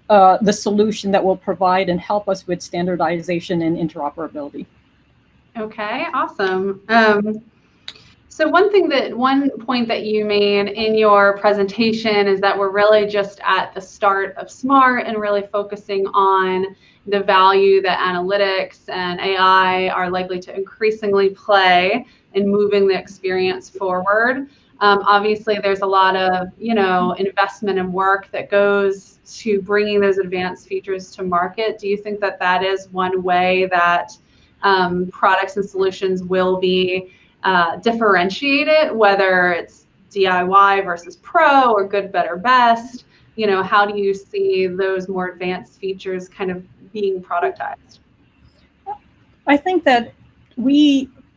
Speaker 2: the solution that will provide and help us with standardization and interoperability.
Speaker 1: Okay, awesome. So one point that you made in your presentation is that we're really just at the start of SMART and really focusing on the value that analytics and AI are likely to increasingly play in moving the experience forward. Obviously, there's a lot of investment and work that goes to bringing those advanced features to market. Do you think that that is one way that products and solutions will be differentiated, whether it's DIY versus pro or good, better, best? How do you see those more advanced features kind of being productized?
Speaker 2: I think that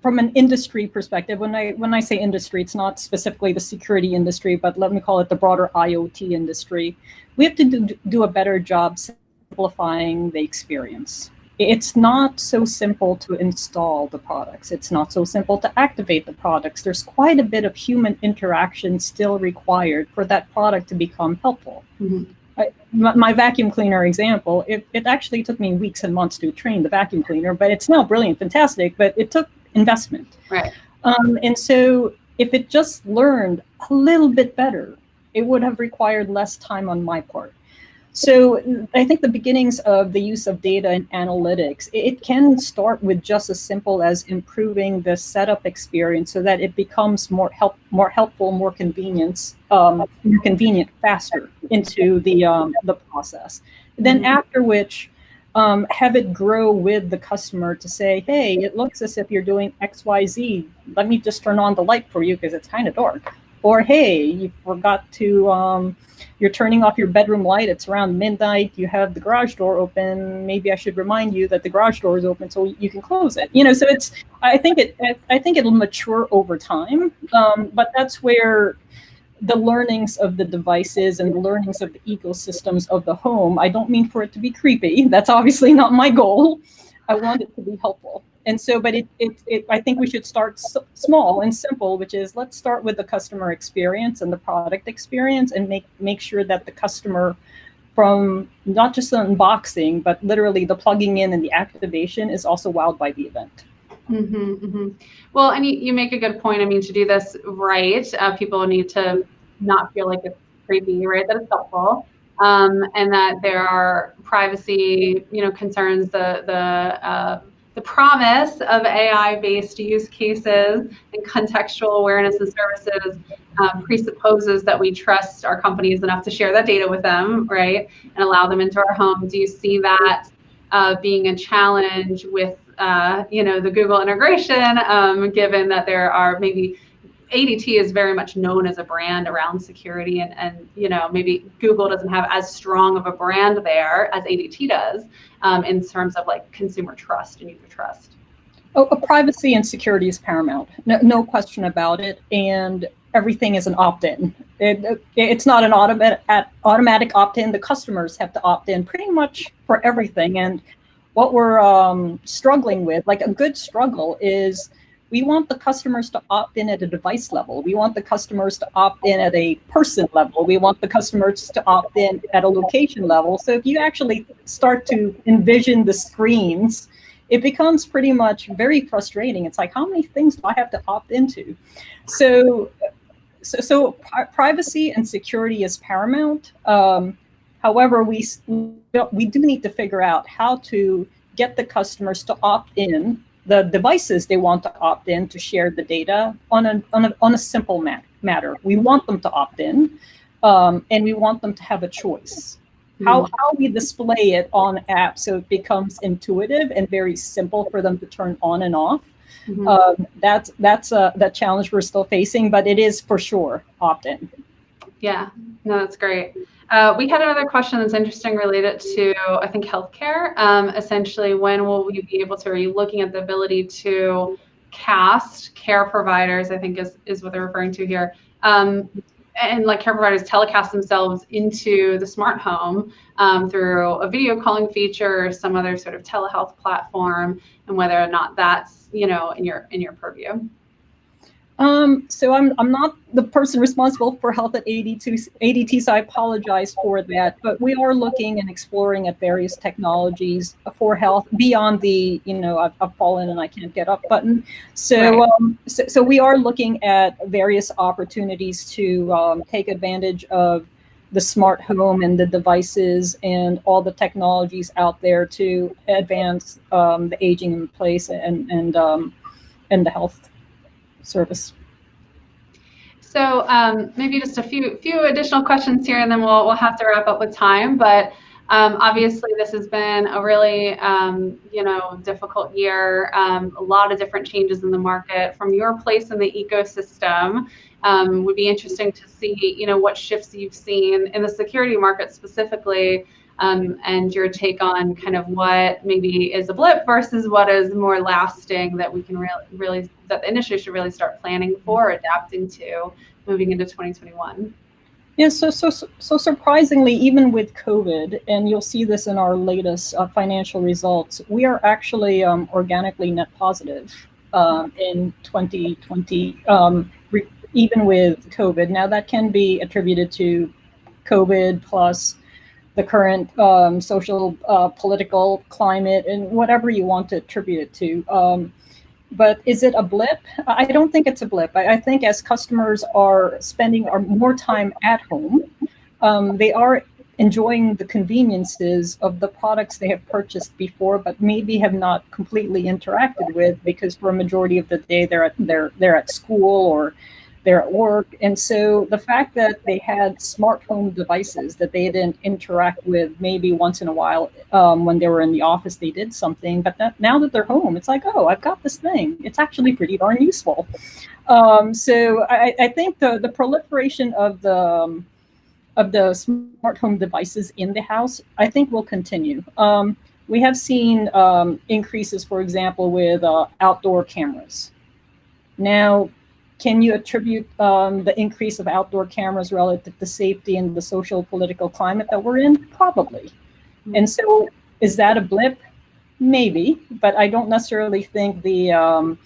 Speaker 2: from an industry perspective, when I say industry, it's not specifically the security industry, but let me call it the broader IoT industry. We have to do a better job simplifying the experience. It's not so simple to install the products. It's not so simple to activate the products. There's quite a bit of human interaction still required for that product to become helpful. Mm-hmm. My vacuum cleaner example, it actually took me weeks and months to train the vacuum cleaner, but it's now brilliant, fantastic, but it took investment.
Speaker 1: Right.
Speaker 2: And so if it just learned a little bit better, it would have required less time on my part. So I think the beginnings of the use of data and analytics, it can start with just as simple as improving the setup experience so that it becomes more helpful, more convenient faster into the process. Then after which, have it grow with the customer to say, hey, it looks as if you're doing XYZ. Let me just turn on the light for you because it's kind of dark. Or, hey, you forgot to, you're turning off your bedroom light. It's around midnight. You have the garage door open. Maybe I should remind you that the garage door is open so you can close it. So I think it'll mature over time. But that's where the learnings of the devices and the learnings of the ecosystems of the home, I don't mean for it to be creepy. That's obviously not my goal. I want it to be helpful. And so, but I think we should start small and simple, which is let's start with the customer experience and the product experience and make sure that the customer, from not just the unboxing, but literally the plugging in and the activation, is also wowed by the event.
Speaker 1: Mm-hmm, mm-hmm. Well, and you make a good point. I mean, to do this right, people need to not feel like it's creepy, right? That it's helpful. And that there are privacy, concerns, the promise of AI-based use cases and contextual awareness and services presupposes that we trust our companies enough to share that data with them, right, and allow them into our home. Do you see that being a challenge with, the Google integration, given that there are maybe ADT is very much known as a brand around security, and maybe Google doesn't have as strong of a brand there as ADT does in terms of like consumer trust and user trust.
Speaker 2: Privacy and security is paramount, no question about it, and everything is an opt-in. It's not an automatic opt-in. The customers have to opt in pretty much for everything, and what we're struggling with, like a good struggle, is we want the customers to opt in at a device level. We want the customers to opt in at a person level. We want the customers to opt in at a location level. So if you actually start to envision the screens, it becomes pretty much very frustrating. It's like, how many things do I have to opt into? So privacy and security is paramount. However, we do need to figure out how to get the customers to opt in the devices they want to opt in to share the data on a simple matter. We want them to opt in, and we want them to have a choice. Mm-hmm. How we display it on apps so it becomes intuitive and very simple for them to turn on and off. Mm-hmm. That's the challenge we're still facing, but it is for sure opt in.
Speaker 1: Yeah, no, that's great. We had another question that's interesting related to, I think, healthcare. Essentially, when will we be able to, are you looking at the ability to cast care providers, I think is what they're referring to here, and like care providers telecast themselves into the smart home through a video calling feature or some other sort of telehealth platform, and whether or not that's, in your purview.
Speaker 2: So I'm not the person responsible for health at ADT, so I apologize for that. But we are looking and exploring at various technologies for health beyond the, I've fallen and I can't get up button. So,
Speaker 1: Right.
Speaker 2: So we are looking at various opportunities to take advantage of the smart home and the devices and all the technologies out there to advance the aging in place and the health service.
Speaker 1: So maybe just a few additional questions here, and then we'll have to wrap up with time. But obviously, this has been a really difficult year. A lot of different changes in the market. From your place in the ecosystem, would be interesting to see what shifts you've seen in the security market specifically. And your take on kind of what maybe is a blip versus what is more lasting that we can really that the industry should really start planning for, adapting to, moving into 2021.
Speaker 2: Yeah, so surprisingly, even with COVID, and you'll see this in our latest financial results, we are actually organically net positive in 2020, even with COVID. Now that can be attributed to COVID plus the current social, political climate, and whatever you want to attribute it to. But is it a blip? I don't think it's a blip. I think as customers are spending more time at home, they are enjoying the conveniences of the products they have purchased before, but maybe have not completely interacted with, because for a majority of the day they're at school or they're at work. And so the fact that they had smart home devices that they didn't interact with maybe once in a while when they were in the office, they did something, but now that they're home, it's like, oh, I've got this thing. It's actually pretty darn useful. So I think the proliferation of the smart home devices in the house, I think will continue. We have seen increases, for example, with outdoor cameras. Now, can you attribute the increase of outdoor cameras relative to safety and the social political climate that we're in? Probably. And so is that a blip? Maybe, but I don't necessarily think the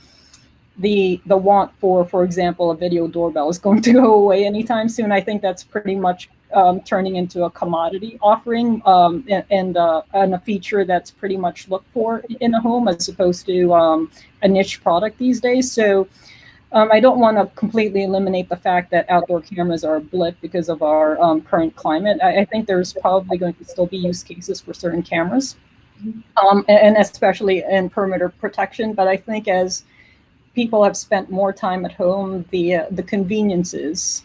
Speaker 2: want for example, a video doorbell is going to go away anytime soon. I think that's pretty much turning into a commodity offering and a feature that's pretty much looked for in a home, as opposed to a niche product these days. So I don't want to completely eliminate the fact that outdoor cameras are a blip because of our current climate. I think there's probably going to still be use cases for certain cameras, and especially in perimeter protection. But I think as people have spent more time at home, the conveniences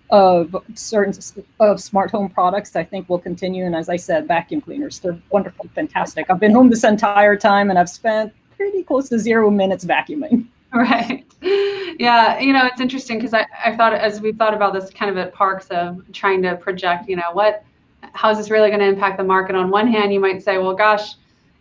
Speaker 2: of smart home products, I think, will continue. And as I said, vacuum cleaners, they're wonderful, fantastic. I've been home this entire time and I've spent pretty close to 0 minutes vacuuming.
Speaker 1: Right. Yeah. It's interesting because I thought, as we thought about this kind of at Parks, of trying to project, how is this really going to impact the market? On one hand, you might say, well, gosh,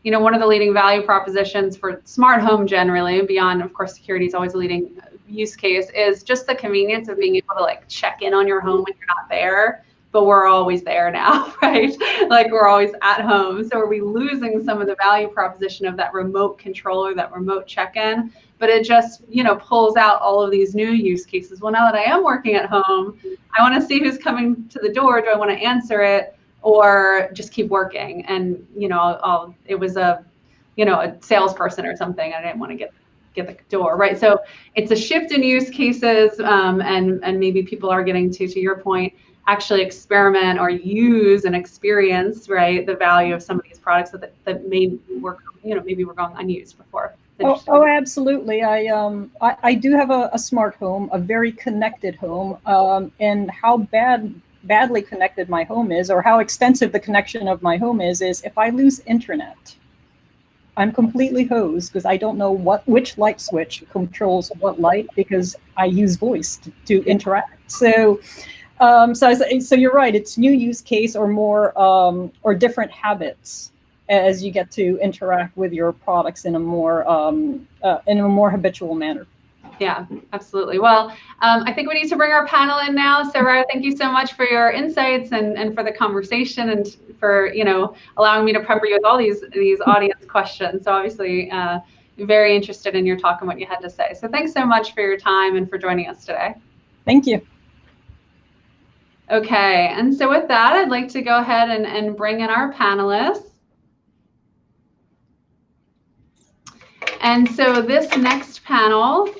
Speaker 1: one of the leading value propositions for smart home generally, beyond, of course, security is always a leading use case, is just the convenience of being able to check in on your home when you're not there. But we're always there now, right? We're always at home. So are we losing some of the value proposition of that remote controller, that remote check-in? But it just, pulls out all of these new use cases. Well, now that I am working at home, I want to see who's coming to the door. Do I want to answer it or just keep working? And, it was a salesperson or something. I didn't want to get the door, right? So it's a shift in use cases, and maybe people are getting to your point, actually experiment or use and experience, right, the value of some of these products that may work, maybe were going unused before.
Speaker 2: Oh, absolutely. I do have a smart home, a very connected home, and how badly connected my home is, or how extensive the connection of my home is if I lose internet, I'm completely hosed, because I don't know which light switch controls what light, because I use voice to interact. So So you're right. It's new use case or more or different habits as you get to interact with your products in a more habitual manner.
Speaker 1: Yeah, absolutely. Well, I think we need to bring our panel in now. Sarah, thank you so much for your insights and for the conversation and for allowing me to pepper you with all these audience questions. So obviously, very interested in your talk and what you had to say. So thanks so much for your time and for joining us today.
Speaker 2: Thank you.
Speaker 1: Okay, and so with that, I'd like to go ahead and bring in our panelists. And so this next panel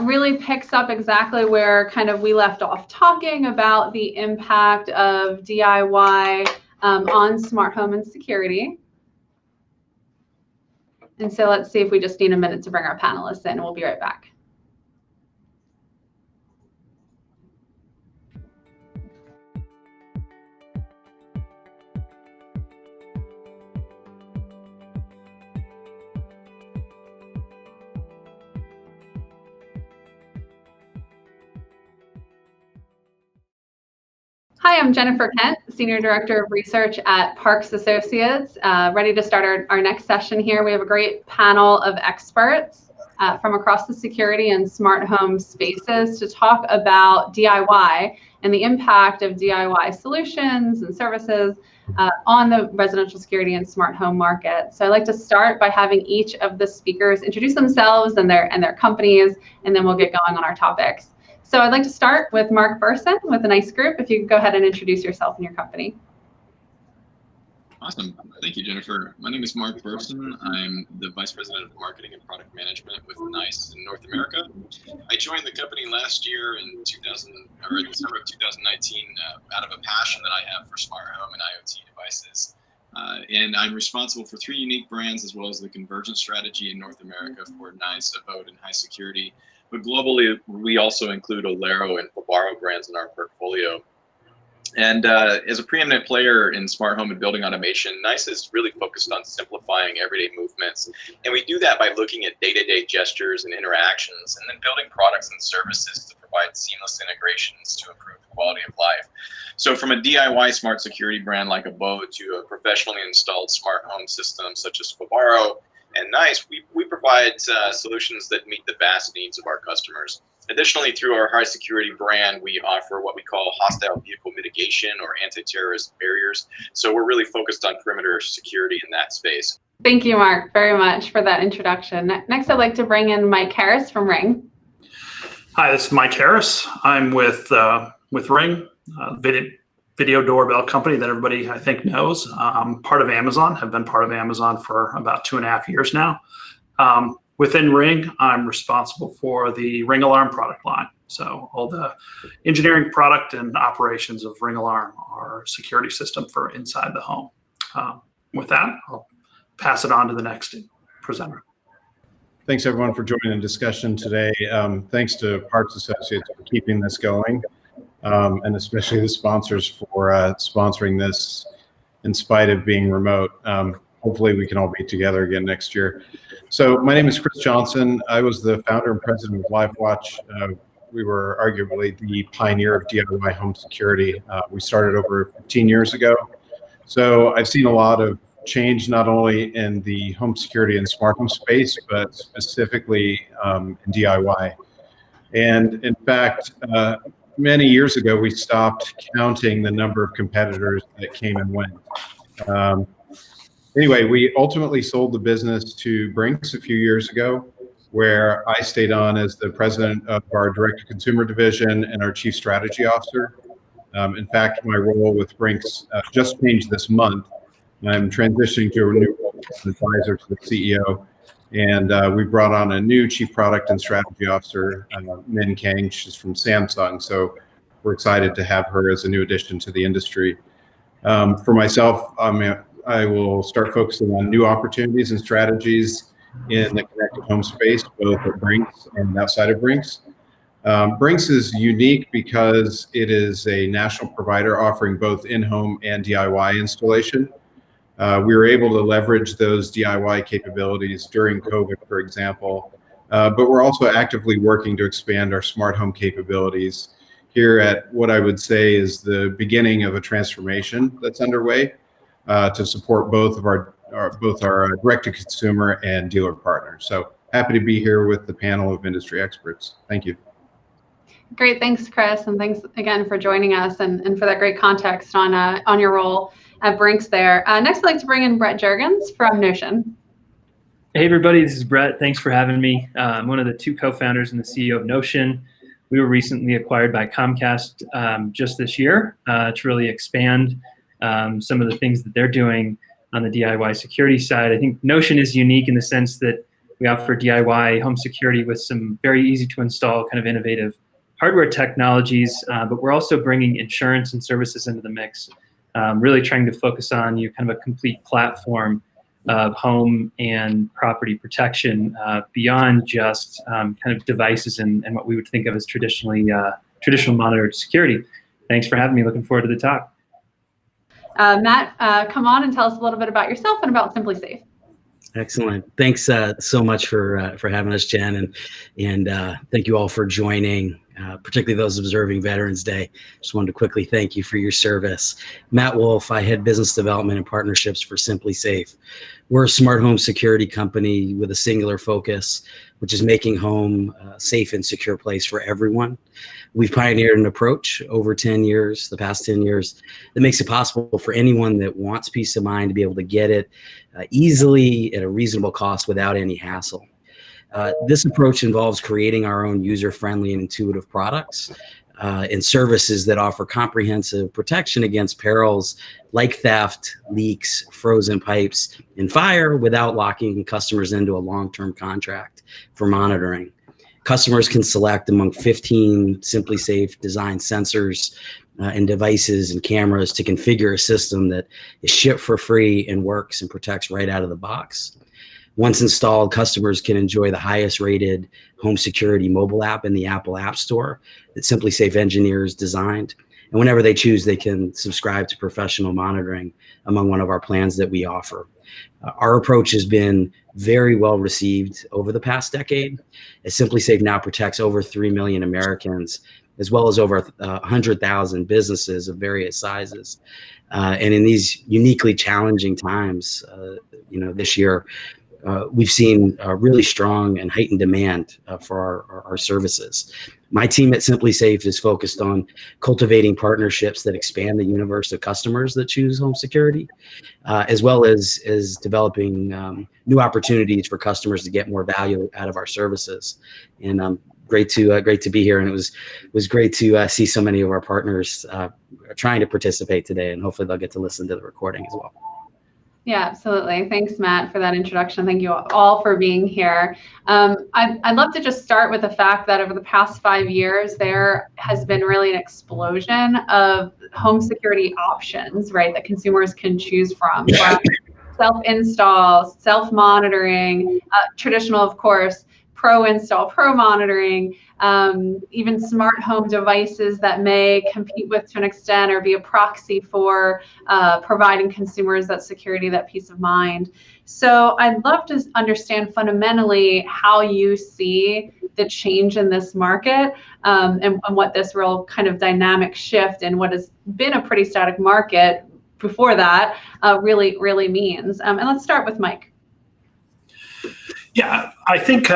Speaker 1: really picks up exactly where kind of we left off, talking about the impact of DIY on smart home and security. And so let's see if we just need a minute to bring our panelists in. We'll be right back. Hi, I'm Jennifer Kent, Senior Director of Research at Parks Associates, ready to start our next session here. We have a great panel of experts from across the security and smart home spaces to talk about DIY and the impact of DIY solutions and services on the residential security and smart home market. So I'd like to start by having each of the speakers introduce themselves and their companies, and then we'll get going on our topics. So I'd like to start with Mark Burson with the NICE Group. If you could go ahead and introduce yourself and your company.
Speaker 3: Awesome. Thank you, Jennifer. My name is Mark Burson. I'm the Vice President of Marketing and Product Management with NICE in North America. I joined the company last year in December of 2019 out of a passion that I have for smart home and IoT devices. And I'm responsible for 3 unique brands as well as the convergence strategy in North America for NICE, Abode, and High Security. But globally, we also include Alero and Fabaro brands in our portfolio. And as a preeminent player in smart home and building automation, NICE is really focused on simplifying everyday movements. And we do that by looking at day-to-day gestures and interactions, and then building products and services to provide seamless integrations to improve the quality of life. So from a DIY smart security brand like Abode to a professionally installed smart home system such as Fabaro and NICE, we provide solutions that meet the vast needs of our customers. Additionally, through our high security brand, we offer what we call hostile vehicle mitigation or anti-terrorist barriers. So we're really focused on perimeter security in that space.
Speaker 1: Thank you, Mark, very much for that introduction. Next, I'd like to bring in Mike Harris from Ring.
Speaker 4: Hi, this is Mike Harris. I'm with Ring, video doorbell company that everybody I think knows. I'm part of Amazon, have been part of Amazon for about 2.5 years now. Within Ring, I'm responsible for the Ring Alarm product line. So all the engineering, product, and operations of Ring Alarm, our security system for inside the home. With that, I'll pass it on to the next presenter.
Speaker 5: Thanks everyone for joining the discussion today. Thanks to Parks Associates for keeping this going. And especially the sponsors for sponsoring this in spite of being remote. Hopefully we can all be together again next year. So my name is Chris Johnson. I was the founder and president of LiveWatch. We were arguably the pioneer of DIY home security. We started over 15 years ago. So I've seen a lot of change, not only in the home security and smart home space, but specifically in DIY. And in fact, many years ago, we stopped counting the number of competitors that came and went. Anyway, we ultimately sold the business to Brinks a few years ago, where I stayed on as the president of our direct-to-consumer division and our chief strategy officer. In fact, my role with Brinks just changed this month. I'm transitioning to a new role as advisor to the CEO. And we brought on a new chief product and strategy officer, Min Kang. She's from Samsung. So we're excited to have her as a new addition to the industry. For myself, I will start focusing on new opportunities and strategies in the connected home space, both at Brinks and outside of Brinks. Brinks is unique because it is a national provider offering both in-home and DIY installation. We were able to leverage those DIY capabilities during COVID, for example, but we're also actively working to expand our smart home capabilities here at what I would say is the beginning of a transformation that's underway to support both our direct-to-consumer and dealer partners. So happy to be here with the panel of industry experts. Thank you.
Speaker 1: Great, thanks, Chris, and thanks again for joining us and for that great context on your role at Brinks there. Next, I'd like to bring in Brett Juergens from Notion.
Speaker 6: Hey everybody, this is Brett. Thanks for having me. I'm one of the two co-founders and the CEO of Notion. We were recently acquired by Comcast just this year to really expand some of the things that they're doing on the DIY security side. I think Notion is unique in the sense that we offer DIY home security with some very easy to install kind of innovative hardware technologies, but we're also bringing insurance and services into the mix, really trying to focus on kind of a complete platform of home and property protection beyond just kind of devices and what we would think of as traditional monitored security. Thanks for having me. Looking forward to the talk.
Speaker 1: Matt, come on and tell us a little bit about yourself and about SimpliSafe.
Speaker 7: Excellent. Thanks so much for having us, Jen, and thank you all for joining, particularly those observing Veterans Day. Just wanted to quickly thank you for your service. Matt Wolf, I head business development and partnerships for SimpliSafe. We're a smart home security company with a singular focus, which is making home a safe and secure place for everyone. We've pioneered an approach over the past 10 years, that makes it possible for anyone that wants peace of mind to be able to get it easily at a reasonable cost without any hassle. This approach involves creating our own user-friendly and intuitive products and services that offer comprehensive protection against perils like theft, leaks, frozen pipes, and fire without locking customers into a long-term contract for monitoring. Customers can select among 15 SimpliSafe designed sensors and devices and cameras to configure a system that is shipped for free and works and protects right out of the box. Once installed, customers can enjoy the highest rated home security mobile app in the Apple App Store that SimpliSafe engineers designed. And whenever they choose, they can subscribe to professional monitoring among one of our plans that we offer. Our approach has been very well received over the past decade, as SimpliSafe now protects over 3 million Americans, as well as over 100,000 businesses of various sizes. And in these uniquely challenging times, this year, we've seen really strong and heightened demand for our services. My team at SimpliSafe is focused on cultivating partnerships that expand the universe of customers that choose home security, as well as developing new opportunities for customers to get more value out of our services. And great to be here, and it was great to see so many of our partners trying to participate today, and hopefully they'll get to listen to the recording as well.
Speaker 1: Yeah, absolutely. Thanks, Matt, for that introduction. Thank you all for being here. I'd love to just start with the fact that over the past 5 years, there has been really an explosion of home security options, right, that consumers can choose from self-install, self-monitoring, traditional, of course, pro install, pro monitoring, even smart home devices that may compete with to an extent or be a proxy for providing consumers that security, that peace of mind. So I'd love to understand fundamentally how you see the change in this market and what this real kind of dynamic shift in what has been a pretty static market before that really means. And let's start with Mike.
Speaker 4: Yeah, I think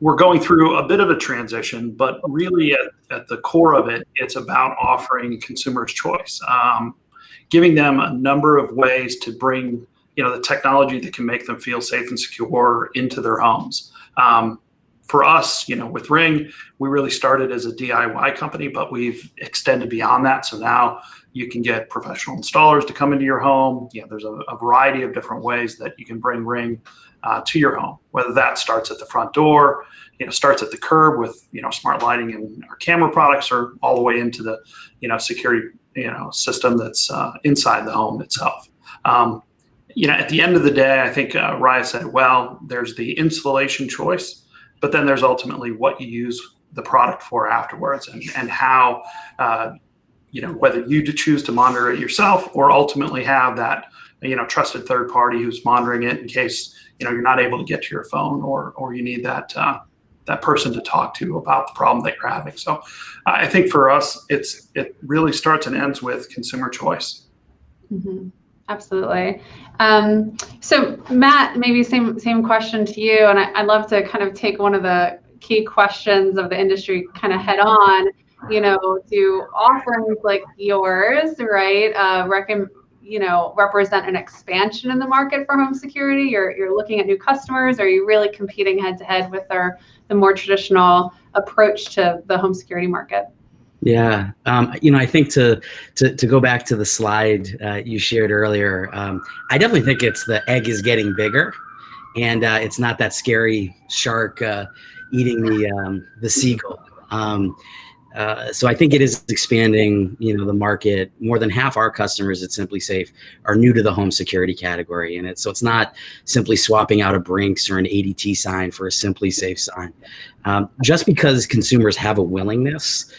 Speaker 4: we're going through a bit of a transition, but really at the core of it, it's about offering consumers choice, giving them a number of ways to bring the technology that can make them feel safe and secure into their homes. For us, with Ring, we really started as a DIY company, but we've extended beyond that. So now you can get professional installers to come into your home. There's a variety of different ways that you can bring Ring to your home, whether that starts at the front door, starts at the curb with, smart lighting and our camera products, or all the way into the, security, system that's inside the home itself. At the end of the day, I think Raya said, well, there's the installation choice, but then there's ultimately what you use the product for afterwards, and how, whether you choose to monitor it yourself or ultimately have that, trusted third party who's monitoring it in case, you're not able to get to your phone or you need that that person to talk to about the problem that you're having. So I think for us, it really starts and ends with consumer choice.
Speaker 1: Mm-hmm. Absolutely. So Matt, maybe same question to you, and I'd love to kind of take one of the key questions of the industry kind of head on. Do offerings like yours, right, represent an expansion in the market for home security? You're looking at new customers, or are you really competing head to head with the more traditional approach to the home security market?
Speaker 7: Yeah, I think to go back to the slide you shared earlier, I definitely think it's the egg is getting bigger, and it's not that scary shark eating the seagull. So I think it is expanding, the market. More than half our customers at SimpliSafe are new to the home security category, and it's not simply swapping out a Brinks or an ADT sign for a SimpliSafe sign. Just because consumers have a willingness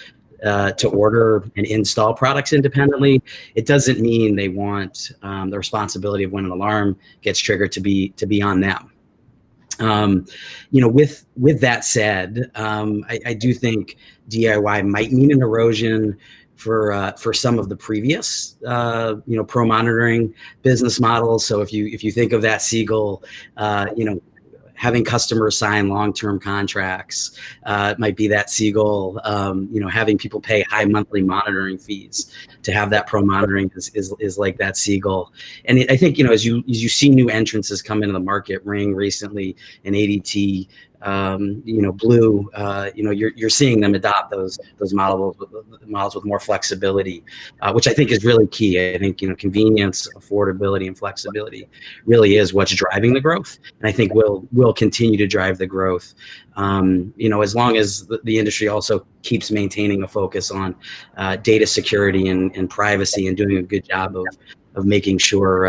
Speaker 7: to order and install products independently, it doesn't mean they want the responsibility of when an alarm gets triggered to be on them. With that said, I do think DIY might mean an erosion for some of the previous pro monitoring business models. So if you think of that seagull, having customers sign long-term contracts, it might be that seagull, having people pay high monthly monitoring fees to have that pro monitoring is like that seagull. And I think, as you see new entrances come into the market, Ring recently, and ADT, Blue, you're seeing them adopt those models with more flexibility, which I think is really key. I think, convenience, affordability, and flexibility really is what's driving the growth. And I think will continue to drive the growth, as long as the industry also keeps maintaining a focus on data security and privacy, and doing a good job of making sure,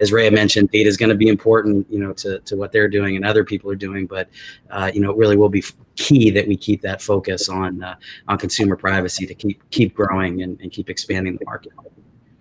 Speaker 7: as Rhea mentioned, data is going to be important, to what they're doing and other people are doing. But, it really will be key that we keep that focus on consumer privacy to keep growing and keep expanding the market.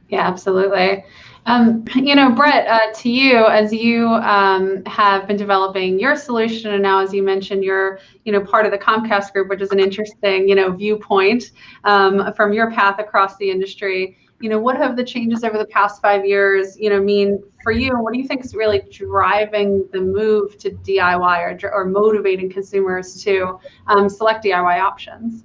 Speaker 1: Yeah, absolutely. Brett, to you, as you have been developing your solution, and now, as you mentioned, you're part of the Comcast group, which is an interesting viewpoint from your path across the industry. What have the changes over the past 5 years mean for you, and what do you think is really driving the move to DIY or motivating consumers to select DIY options?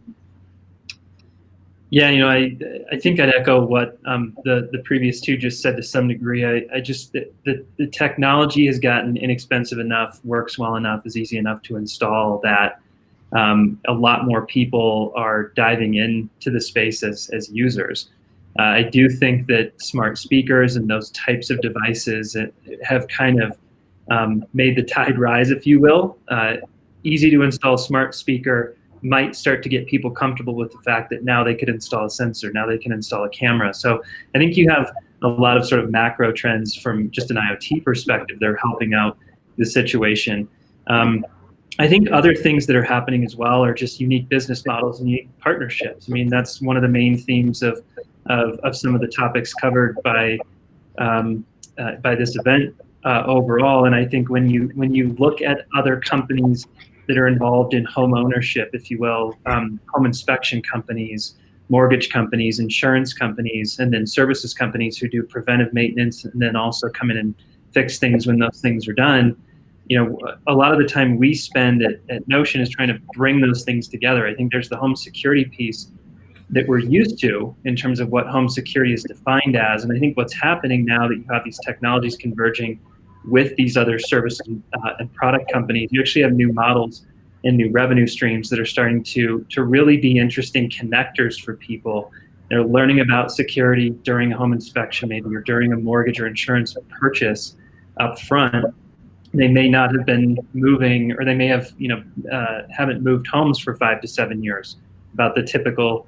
Speaker 6: Yeah, I think I'd echo what the previous two just said to some degree. I just the technology has gotten inexpensive enough, works well enough, is easy enough to install, that a lot more people are diving into the space as users. I do think that smart speakers and those types of devices have kind of made the tide rise, if you will. Easy to install smart speaker might start to get people comfortable with the fact that now they could install a sensor, now they can install a camera. So I think you have a lot of sort of macro trends from just an IoT perspective that are helping out the situation. I think other things that are happening as well are just unique business models and unique partnerships. I mean, that's one of the main themes of some of the topics covered by this event overall. And I think when you look at other companies that are involved in home ownership, if you will, home inspection companies, mortgage companies, insurance companies, and then services companies who do preventive maintenance and then also come in and fix things when those things are done. A lot of the time we spend at Notion is trying to bring those things together. I think there's the home security piece that we're used to in terms of what home security is defined as. And I think what's happening now that you have these technologies converging with these other service and product companies, you actually have new models and new revenue streams that are starting to really be interesting connectors for people. They're learning about security during a home inspection, maybe, or during a mortgage or insurance purchase up front. They may not have been moving, or they may have, haven't moved homes for 5 to 7 years. About the typical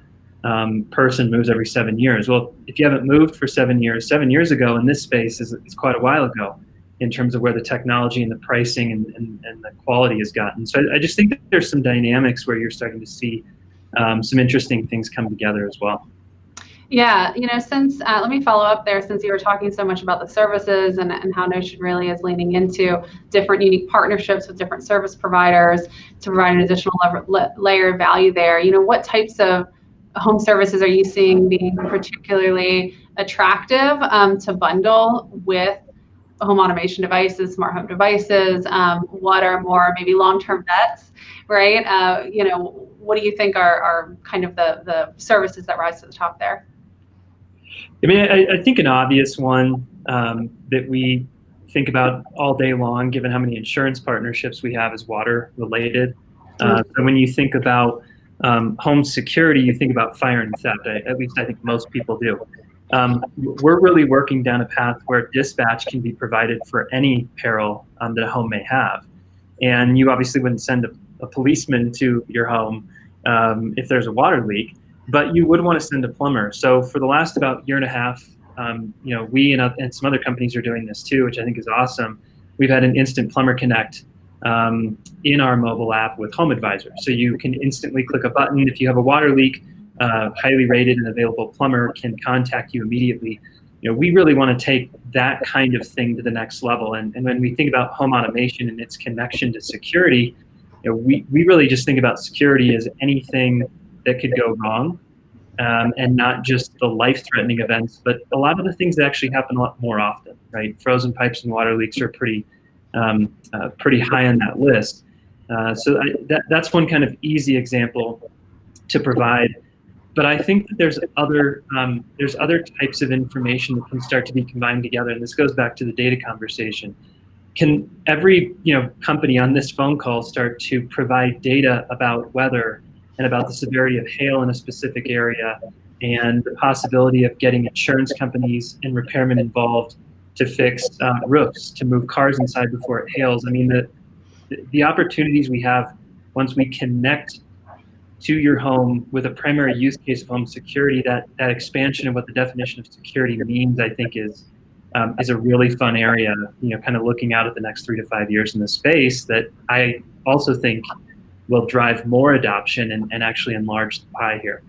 Speaker 6: person moves every 7 years. Well, if you haven't moved for 7 years, 7 years ago in this space is quite a while ago in terms of where the technology and the pricing and the quality has gotten. So I just think that there's some dynamics where you're starting to see some interesting things come together as well.
Speaker 1: Yeah, since let me follow up there, since you were talking so much about the services and how Notion really is leaning into different unique partnerships with different service providers to provide an additional layer of value there. What types of home services are you seeing being particularly attractive to bundle with home automation devices, smart home devices? What are more maybe long-term bets, right? What do you think are kind of the services that rise to the top there?
Speaker 6: I mean, I think an obvious one that we think about all day long, given how many insurance partnerships we have, is water related. So when you think about home security, you think about fire and theft. At least I think most people do. We're really working down a path where dispatch can be provided for any peril that a home may have. And you obviously wouldn't send a policeman to your home if there's a water leak, but you would want to send a plumber. So for the last about year and a half, we and some other companies are doing this too, which I think is awesome. We've had an instant plumber connect in our mobile app with Home Advisor. So you can instantly click a button. If you have a water leak, highly rated and available plumber can contact you immediately. We really want to take that kind of thing to the next level. And when we think about home automation and its connection to security, we really just think about security as anything that could go wrong, and not just the life-threatening events, but a lot of the things that actually happen a lot more often, right? Frozen pipes and water leaks are pretty high on that list. So that's one kind of easy example to provide. But I think that there's other types of information that can start to be combined together, and this goes back to the data conversation. Can every company on this phone call start to provide data about weather and about the severity of hail in a specific area, and the possibility of getting insurance companies and repairmen involved to fix roofs, to move cars inside before it hails? I mean, the opportunities we have once we connect to your home with a primary use case of home security, that expansion of what the definition of security means, I think is a really fun area, kind of looking out at the next 3 to 5 years in the space that I also think will drive more adoption and actually enlarge the pie here.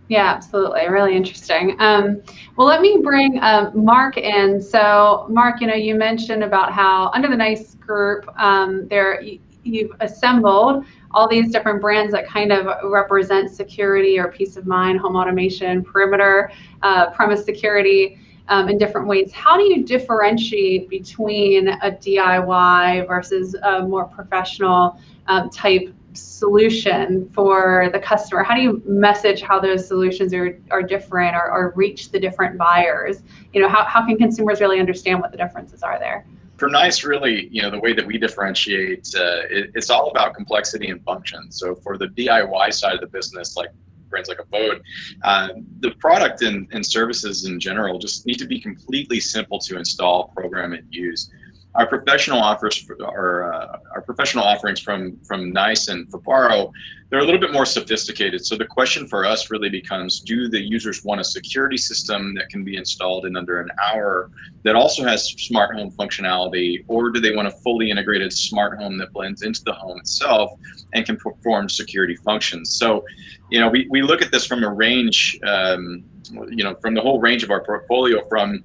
Speaker 1: Yeah, absolutely. Really interesting. Well, let me bring Mark in. So Mark, you mentioned about how under the NICE group, you've assembled all these different brands that kind of represent security or peace of mind, home automation, perimeter, premise security in different ways. How do you differentiate between a DIY versus a more professional type solution for the customer? How do you message how those solutions are different or reach the different buyers? How can consumers really understand what the differences are there?
Speaker 3: For NICE, really, the way that we differentiate, it's all about complexity and function. So for the DIY side of the business, like brands like Abode, the product and services in general just need to be completely simple to install, program, and use. Our professional offerings from NICE and Vibaro, they're a little bit more sophisticated. So the question for us really becomes, do the users want a security system that can be installed in under an hour that also has smart home functionality, or do they want a fully integrated smart home that blends into the home itself and can perform security functions? So, we look at this from a range, from the whole range of our portfolio, from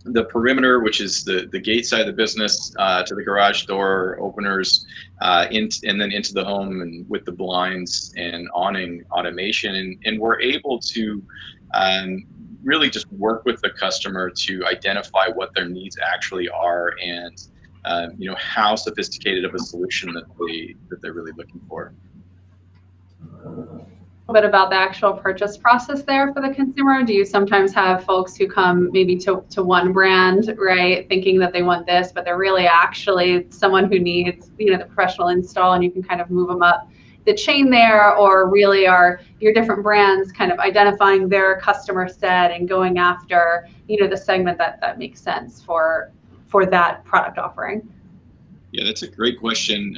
Speaker 3: the perimeter, which is the gate side of the business, to the garage door openers, and then into the home, and with the blinds and awning automation. And we're able to really just work with the customer to identify what their needs actually are, and how sophisticated of a solution that they're really looking for.
Speaker 1: A bit about the actual purchase process there for the consumer. Do you sometimes have folks who come maybe to one brand, right, thinking that they want this, but they're really actually someone who needs the professional install, and you can kind of move them up the chain there? Or really are your different brands kind of identifying their customer set and going after the segment that makes sense for that product offering?
Speaker 3: Yeah, that's a great question.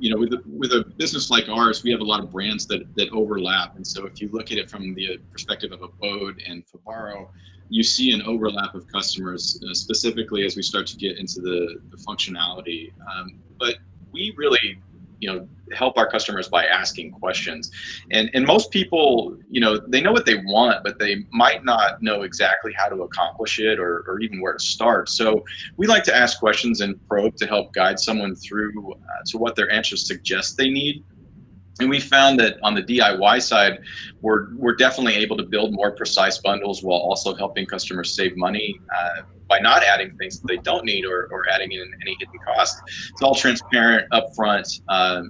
Speaker 3: With a business like ours, we have a lot of brands that overlap. And so if you look at it from the perspective of Abode and Vibaro, you see an overlap of customers, specifically as we start to get into the functionality. But we really help our customers by asking questions. And most people, they know what they want, but they might not know exactly how to accomplish it or even where to start. So we like to ask questions and probe to help guide someone through to what their answers suggest they need. And we found that on the DIY side, we're definitely able to build more precise bundles while also helping customers save money by not adding things that they don't need or adding in any hidden cost. It's all transparent upfront,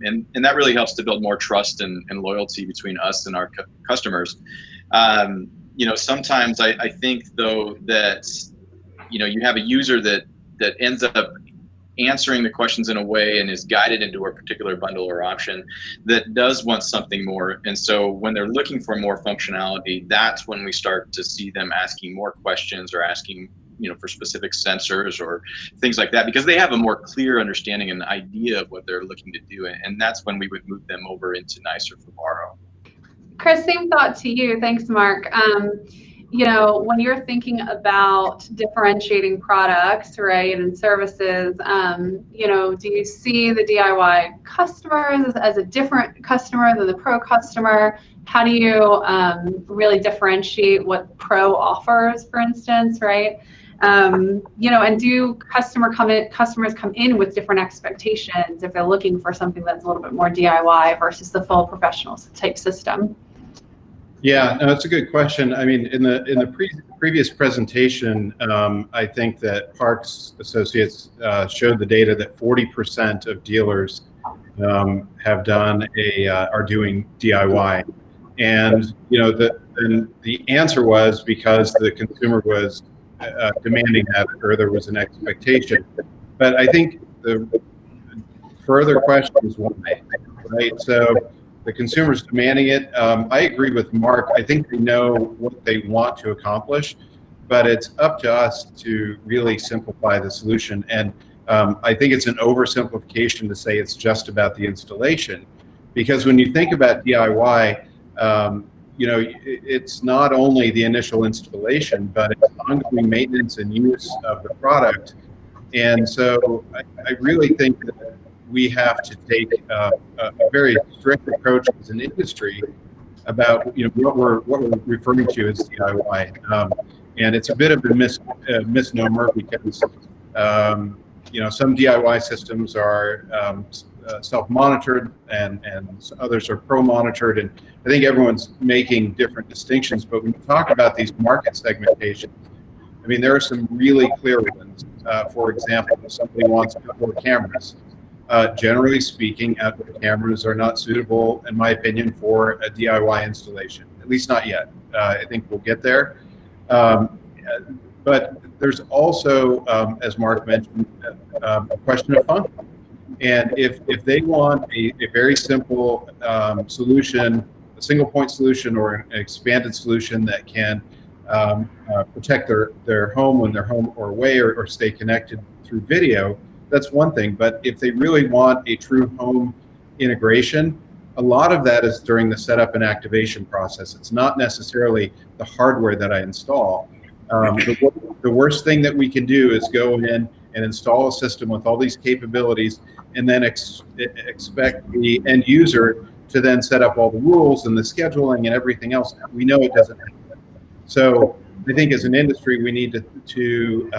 Speaker 3: and that really helps to build more trust and loyalty between us and our customers. Sometimes I think though that you have a user that ends up answering the questions in a way and is guided into a particular bundle or option that does want something more. And so when they're looking for more functionality, that's when we start to see them asking more questions or asking for specific sensors or things like that, because they have a more clear understanding and idea of what they're looking to do. And that's when we would move them over into Nice or Vivaro.
Speaker 1: Chris, same thought to you. Thanks, Mark. When you're thinking about differentiating products, right, and services, do you see the DIY customers as a different customer than the pro customer? How do you really differentiate what pro offers, for instance, right? And do customers come in with different expectations if they're looking for something that's a little bit more DIY versus the full professional type system?
Speaker 5: Yeah, no, that's a good question. I mean, in the previous presentation, I think that Parks Associates showed the data that 40% of dealers have done are doing DIY, and the answer was because the consumer was demanding that, or there was an expectation. But I think the further question is why, right? So the consumer's demanding it. I agree with Mark. I think they know what they want to accomplish, but it's up to us to really simplify the solution. And I think it's an oversimplification to say it's just about the installation, because when you think about DIY, it's not only the initial installation, but it's ongoing maintenance and use of the product. And so I really think that we have to take a very strict approach as an industry about what we're referring to as DIY, and it's a bit of a misnomer because some DIY systems are self-monitored and others are pro-monitored, and I think everyone's making different distinctions. But when you talk about these market segmentations, I mean, there are some really clear ones. For example, if somebody wants outdoor cameras, generally speaking, outdoor cameras are not suitable, in my opinion, for a DIY installation, at least not yet. I think we'll get there. But there's also, as Mark mentioned, a question of fun. And if they want a very simple solution, a single point solution or an expanded solution that can protect their home when they're home or away or stay connected through video, that's one thing. But if they really want a true home integration, a lot of that is during the setup and activation process. It's not necessarily the hardware that I install. The worst thing that we can do is go in and install a system with all these capabilities and then expect the end user to then set up all the rules and the scheduling and everything else. We know it doesn't happen. So I think as an industry, we need to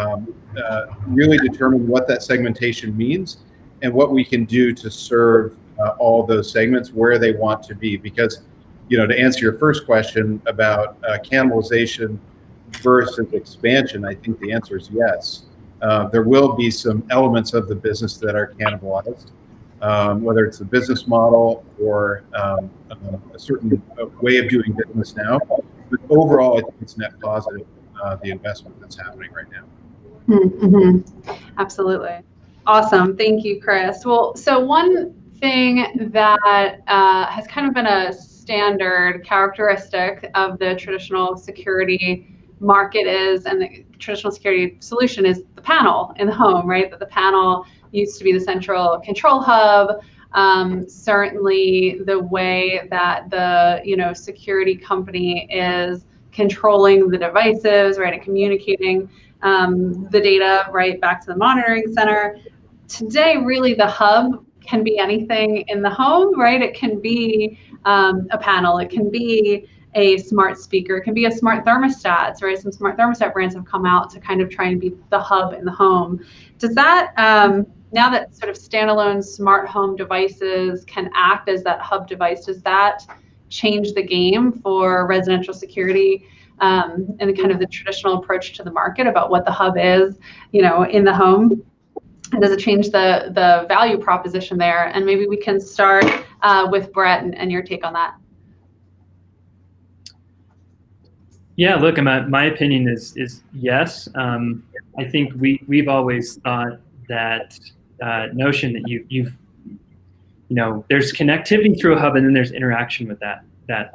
Speaker 5: really determine what that segmentation means and what we can do to serve all those segments where they want to be. Because, to answer your first question about cannibalization versus expansion, I think the answer is yes. There will be some elements of the business that are cannibalized, whether it's the business model or a certain way of doing business now. But overall, I think it's net positive, the investment that's happening right now.
Speaker 1: Mm-hmm. Absolutely. Awesome. Thank you, Chris. Well, so one thing that has kind of been a standard characteristic of the traditional security market and the traditional security solution is the panel in the home, right? That the panel used to be the central control hub. Certainly the way that the security company is controlling the devices, right, and communicating the data right back to the monitoring center. Today, really the hub can be anything in the home, right? It can be a panel, it can be a smart speaker, it can be a smart thermostat, right? Some smart thermostat brands have come out to kind of try and be the hub in the home. Does that, now that sort of standalone smart home devices can act as that hub device, does that change the game for residential security and kind of the traditional approach to the market about what the hub is, in the home? And does it change the value proposition there? And maybe we can start with Brett and your take on that.
Speaker 6: Yeah, look, my opinion is yes. I think we've always thought that notion that you've there's connectivity through a hub, and then there's interaction with that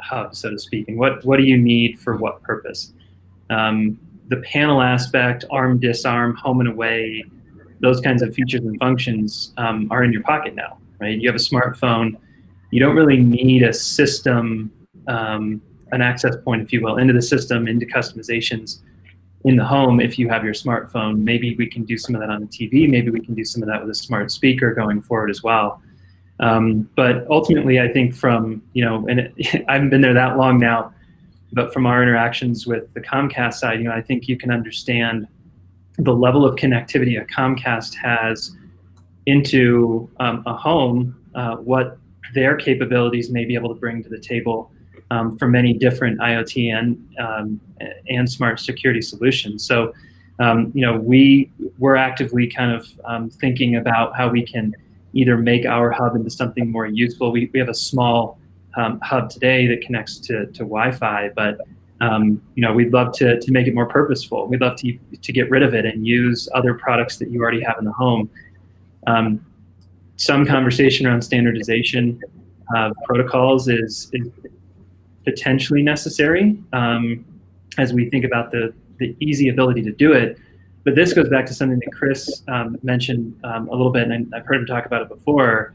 Speaker 6: hub, so to speak. And what do you need for what purpose? The panel aspect, arm, disarm, home and away, those kinds of features and functions are in your pocket now, right? You have a smartphone. You don't really need a system, an access point, if you will, into the system, into customizations in the home. If you have your smartphone, maybe we can do some of that on the TV. Maybe we can do some of that with a smart speaker going forward as well. But ultimately, I think from, and I haven't been there that long now, but from our interactions with the Comcast side, I think you can understand the level of connectivity a Comcast has into a home, what their capabilities may be able to bring to the table for many different IoT and smart security solutions. So, we're actively kind of thinking about how we can either make our hub into something more useful. We have a small hub today that connects to Wi-Fi, but we'd love to make it more purposeful. We'd love to get rid of it and use other products that you already have in the home. Some conversation around standardization of protocols is potentially necessary as we think about the easy ability to do it. But this goes back to something that Chris mentioned a little bit, and I've heard him talk about it before.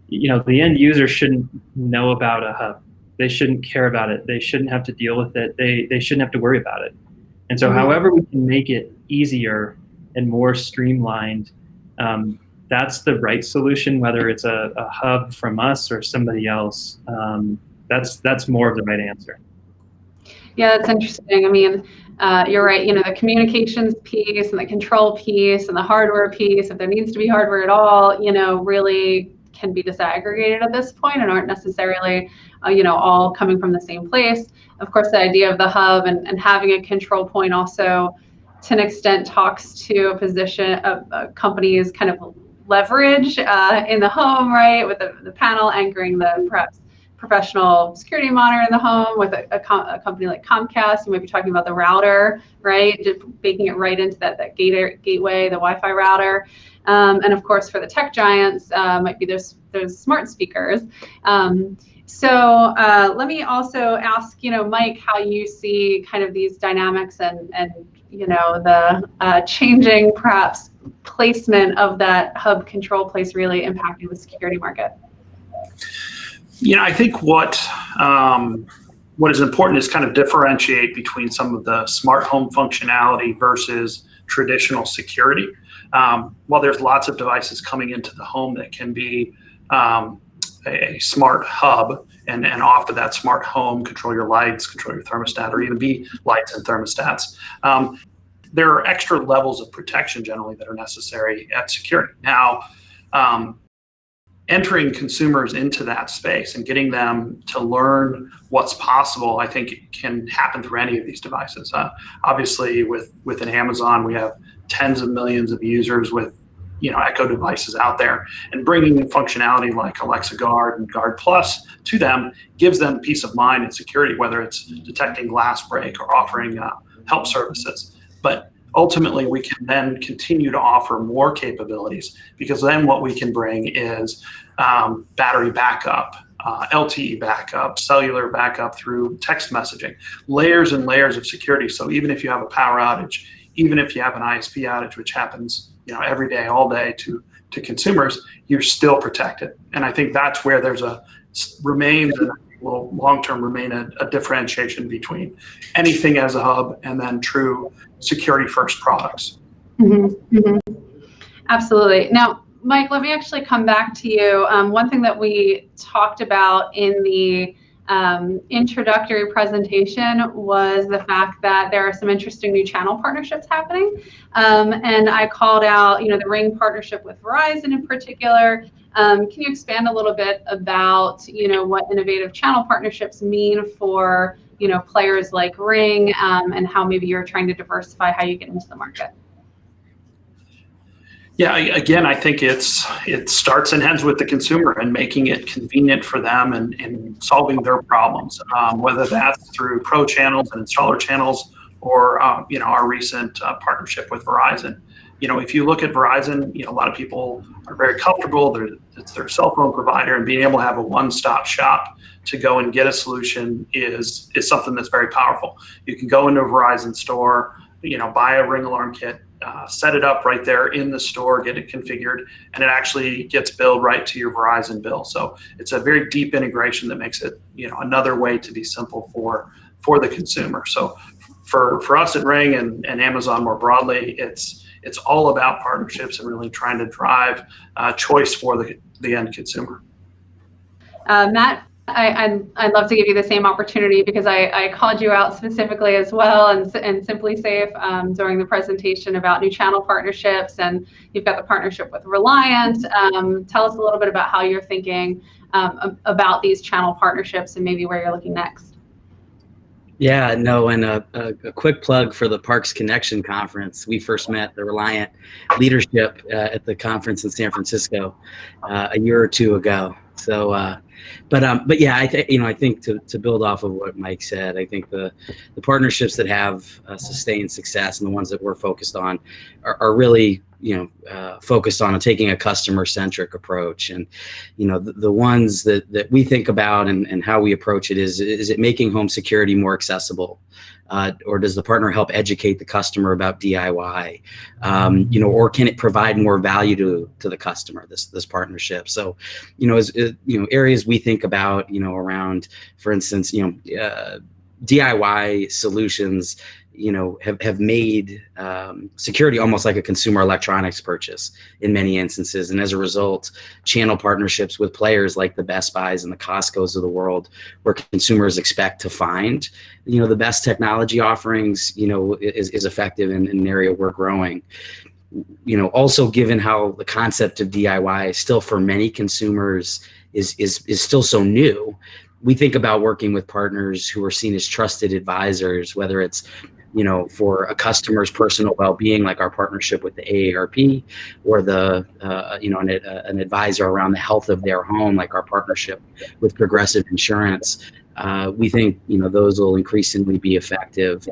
Speaker 6: The end user shouldn't know about a hub. They shouldn't care about it. They shouldn't have to deal with it. They shouldn't have to worry about it. And so however we can make it easier and more streamlined, that's the right solution, whether it's a hub from us or somebody else. That's more of the right answer.
Speaker 1: Yeah, that's interesting. I mean, you're right. The communications piece and the control piece and the hardware piece, if there needs to be hardware at all, really can be disaggregated at this point and aren't necessarily, all coming from the same place. Of course, the idea of the hub and having a control point also, to an extent, talks to a position of a company's kind of leverage in the home, right? With the panel anchoring the perhaps professional security monitor in the home. With a company like Comcast, you might be talking about the router, right? Just baking it right into that gateway, the Wi-Fi router. And of course, for the tech giants, might be those smart speakers. So let me also ask, Mike, how you see kind of these dynamics and the changing perhaps placement of that hub control place really impacting the security market.
Speaker 4: I think what is important is kind of differentiate between some of the smart home functionality versus traditional security. While there's lots of devices coming into the home that can be a smart hub and offer that smart home, control your lights, control your thermostat, or even be lights and thermostats, there are extra levels of protection generally that are necessary at security. Now, entering consumers into that space and getting them to learn what's possible, I think can happen through any of these devices. Obviously, within Amazon, we have tens of millions of users with Echo devices out there, and bringing functionality like Alexa Guard and Guard Plus to them gives them peace of mind and security, whether it's detecting glass break or offering help services. But ultimately, we can then continue to offer more capabilities, because then what we can bring is battery backup, LTE backup, cellular backup through text messaging, layers and layers of security. So even if you have a power outage, even if you have an ISP outage, which happens every day, all day to consumers, you're still protected. And I think that's where there's will long-term remain a differentiation between anything as a hub and then true security first products.
Speaker 1: Mm-hmm. Mm-hmm. Absolutely. Now, Mike, let me actually come back to you. One thing that we talked about in the introductory presentation was the fact that there are some interesting new channel partnerships happening. And I called out, the Ring partnership with Verizon in particular. Can you expand a little bit about, what innovative channel partnerships mean for, players like Ring, and how maybe you're trying to diversify how you get into the market?
Speaker 4: Yeah, again, I think it starts and ends with the consumer and making it convenient for them and solving their problems, whether that's through pro channels and installer channels or, our recent partnership with Verizon. If you look at Verizon, a lot of people are very comfortable. It's their cell phone provider, and being able to have a one-stop shop to go and get a solution is something that's very powerful. You can go into a Verizon store, buy a Ring alarm kit, set it up right there in the store, get it configured, and it actually gets billed right to your Verizon bill. So it's a very deep integration that makes it, another way to be simple for the consumer. So for us at Ring and Amazon more broadly, it's all about partnerships and really trying to drive choice for the end consumer.
Speaker 1: Matt, I'd love to give you the same opportunity because I called you out specifically as well and Simply Safe during the presentation about new channel partnerships, and you've got the partnership with Reliant. Tell us a little bit about how you're thinking about these channel partnerships and maybe where you're looking next.
Speaker 7: Yeah, no, and a quick plug for the Parks Connection Conference. We first met the Reliant leadership at the conference in San Francisco a year or two ago. So, but yeah, I think to build off of what Mike said, I think the partnerships that have sustained success and the ones that we're focused on are really focused on taking a customer-centric approach. And the ones that we think about and how we approach it is it making home security more accessible, or does the partner help educate the customer about DIY, or can it provide more value to the customer, this partnership? So areas we think about around, for instance, DIY solutions have made security almost like a consumer electronics purchase in many instances. And as a result, channel partnerships with players like the Best Buys and the Costco's of the world, where consumers expect to find, the best technology offerings, is effective in an area we're growing. Also given how the concept of DIY still for many consumers is still so new, we think about working with partners who are seen as trusted advisors, whether it's for a customer's personal well-being, like our partnership with the AARP, or an advisor around the health of their home, like our partnership with Progressive Insurance. We think those will increasingly be effective.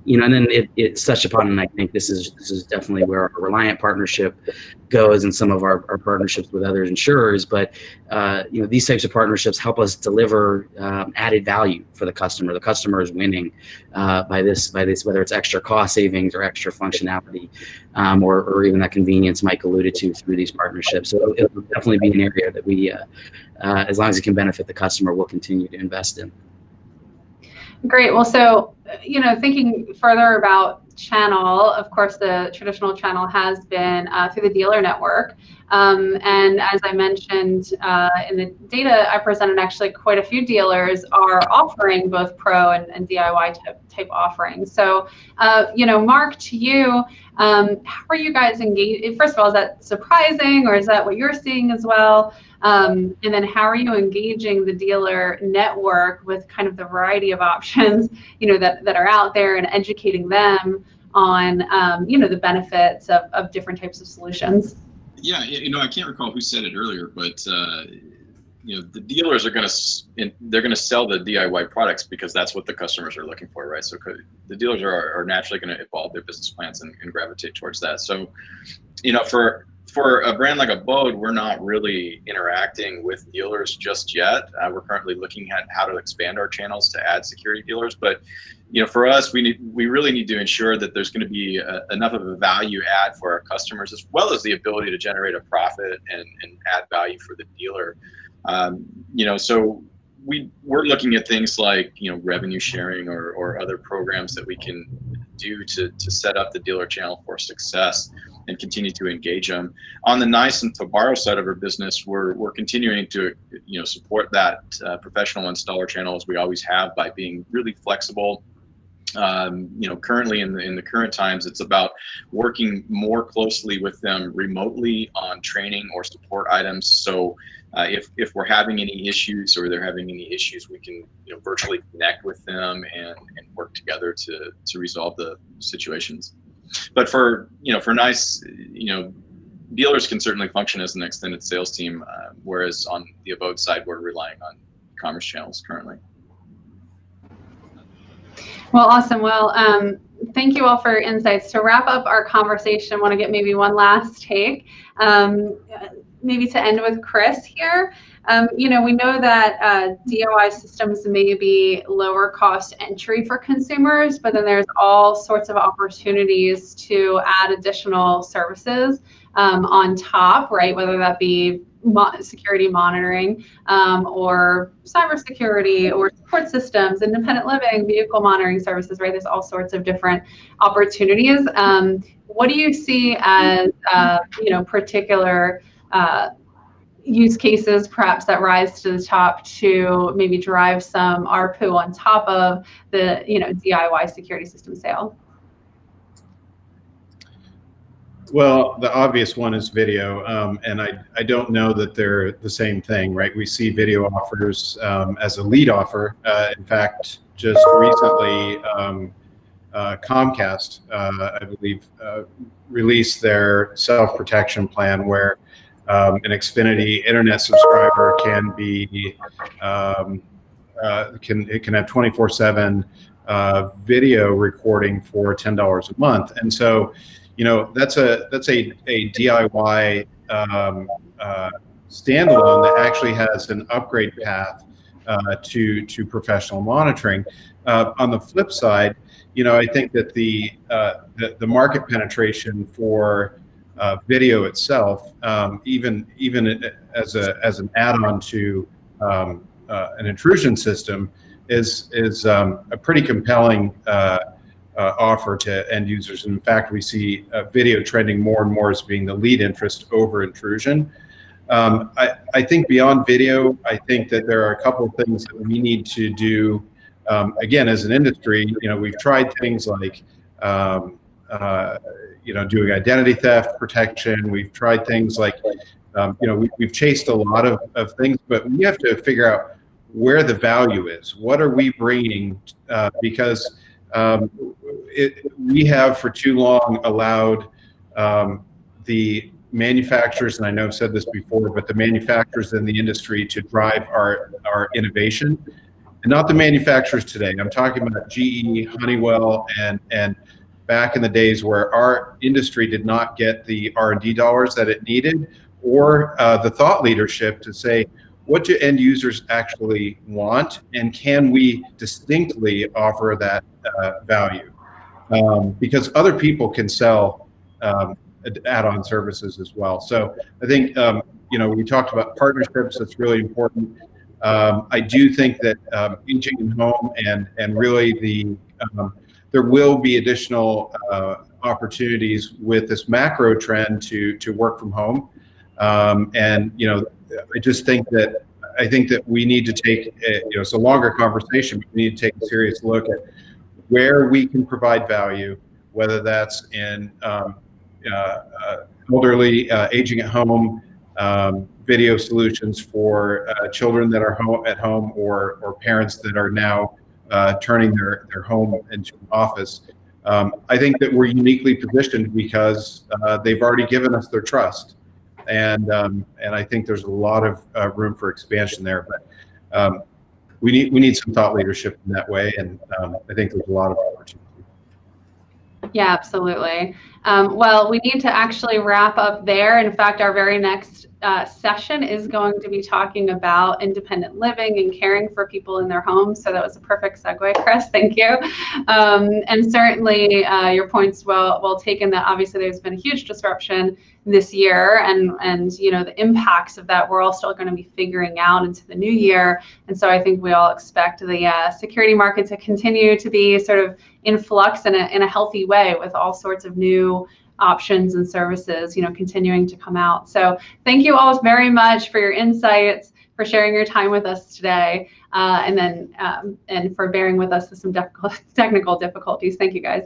Speaker 7: And then it's touched upon, and I think this is definitely where our Reliant partnership goes, and some of our partnerships with other insurers. But these types of partnerships help us deliver added value for the customer. The customer is winning by this, whether it's extra cost savings or extra functionality, or even that convenience Mike alluded to through these partnerships. So it'll definitely be an area that we, as long as it can benefit the customer, will continue to invest in.
Speaker 1: Great. Well, so, thinking further about channel, of course, the traditional channel has been through the dealer network. And as I mentioned in the data I presented, actually quite a few dealers are offering both pro and DIY type offerings. So, Mark, to you, how are you guys engaged? First of all, is that surprising, or is that what you're seeing as well? And then how are you engaging the dealer network with kind of the variety of options, that are out there, and educating them on, the benefits of different types of solutions?
Speaker 3: Yeah, I can't recall who said it earlier, but the dealers are going to sell the DIY products because that's what the customers are looking for, right? So the dealers are naturally going to evolve their business plans and gravitate towards that. So, for a brand like Abode, we're not really interacting with dealers just yet. We're currently looking at how to expand our channels to add security dealers. But for us, we really need to ensure that there's going to be enough of a value add for our customers, as well as the ability to generate a profit and add value for the dealer. So we're looking at things like revenue sharing or other programs that we can do to set up the dealer channel for success. and continue to engage them. On the Nice and Fabaro side of our business, we're continuing to support that professional installer channel as we always have by being really flexible. Currently in the current times, it's about working more closely with them remotely on training or support items. So if we're having any issues or they're having any issues, we can virtually connect with them and work together to resolve the situations. But for Nice, dealers can certainly function as an extended sales team, whereas on the Abode side, we're relying on commerce channels currently.
Speaker 1: Well, awesome. Well, thank you all for your insights. To wrap up our conversation, I want to get maybe one last take, maybe to end with Chris here. We know that DIY systems may be lower cost entry for consumers, but then there's all sorts of opportunities to add additional services on top, right? Whether that be security monitoring or cybersecurity or support systems, independent living, vehicle monitoring services, right? There's all sorts of different opportunities. What do you see as, particular use cases perhaps that rise to the top to maybe drive some ARPU on top of the, DIY security system sale?
Speaker 5: Well, the obvious one is video, and I don't know that they're the same thing, right? We see video offers as a lead offer. In fact, just recently, Comcast, I believe, released their self-protection plan where an Xfinity internet subscriber can be can have 24/7 video recording for $10 a month, and so. That's a DIY standalone that actually has an upgrade path to professional monitoring. On the flip side, I think that the market penetration for video itself, even as an add-on to an intrusion system, is a pretty compelling offer to end users. And in fact, we see video trending more and more as being the lead interest over intrusion. I think beyond video, I think that there are a couple of things that we need to do. Again, as an industry, we've tried things like doing identity theft protection. We've tried things like we've chased a lot of things, but we have to figure out where the value is. What are we bringing? Because we have for too long allowed the manufacturers, and I know I've said this before, but the manufacturers in the industry to drive our innovation, and not the manufacturers today. I'm talking about GE, Honeywell, and back in the days where our industry did not get the R&D dollars that it needed, or the thought leadership to say, what do end users actually want, and can we distinctly offer that value? Because other people can sell add-on services as well. So I think we talked about partnerships. That's really important. I do think that aging in home and really there will be additional opportunities with this macro trend to work from home. I just think that we need to take it's a longer conversation, but we need to take a serious look at where we can provide value, whether that's in elderly aging at home, video solutions for children that are at home, or parents that are now turning their home into an office. I think that we're uniquely positioned because they've already given us their trust. And I think there's a lot of room for expansion there, but we need some thought leadership in that way, and I think there's a lot of opportunity.
Speaker 1: Yeah, absolutely. Well, we need to actually wrap up there. In fact, our very next session is going to be talking about independent living and caring for people in their homes. So that was a perfect segue, Chris. Thank you. And certainly your points well taken, that obviously there's been a huge disruption this year, and the impacts of that we're all still going to be figuring out into the new year. And so I think we all expect the security market to continue to be sort of in flux in a healthy way, with all sorts of new options and services, continuing to come out. So thank you all very much for your insights, for sharing your time with us today, and for bearing with us with some technical difficulties. Thank you, guys.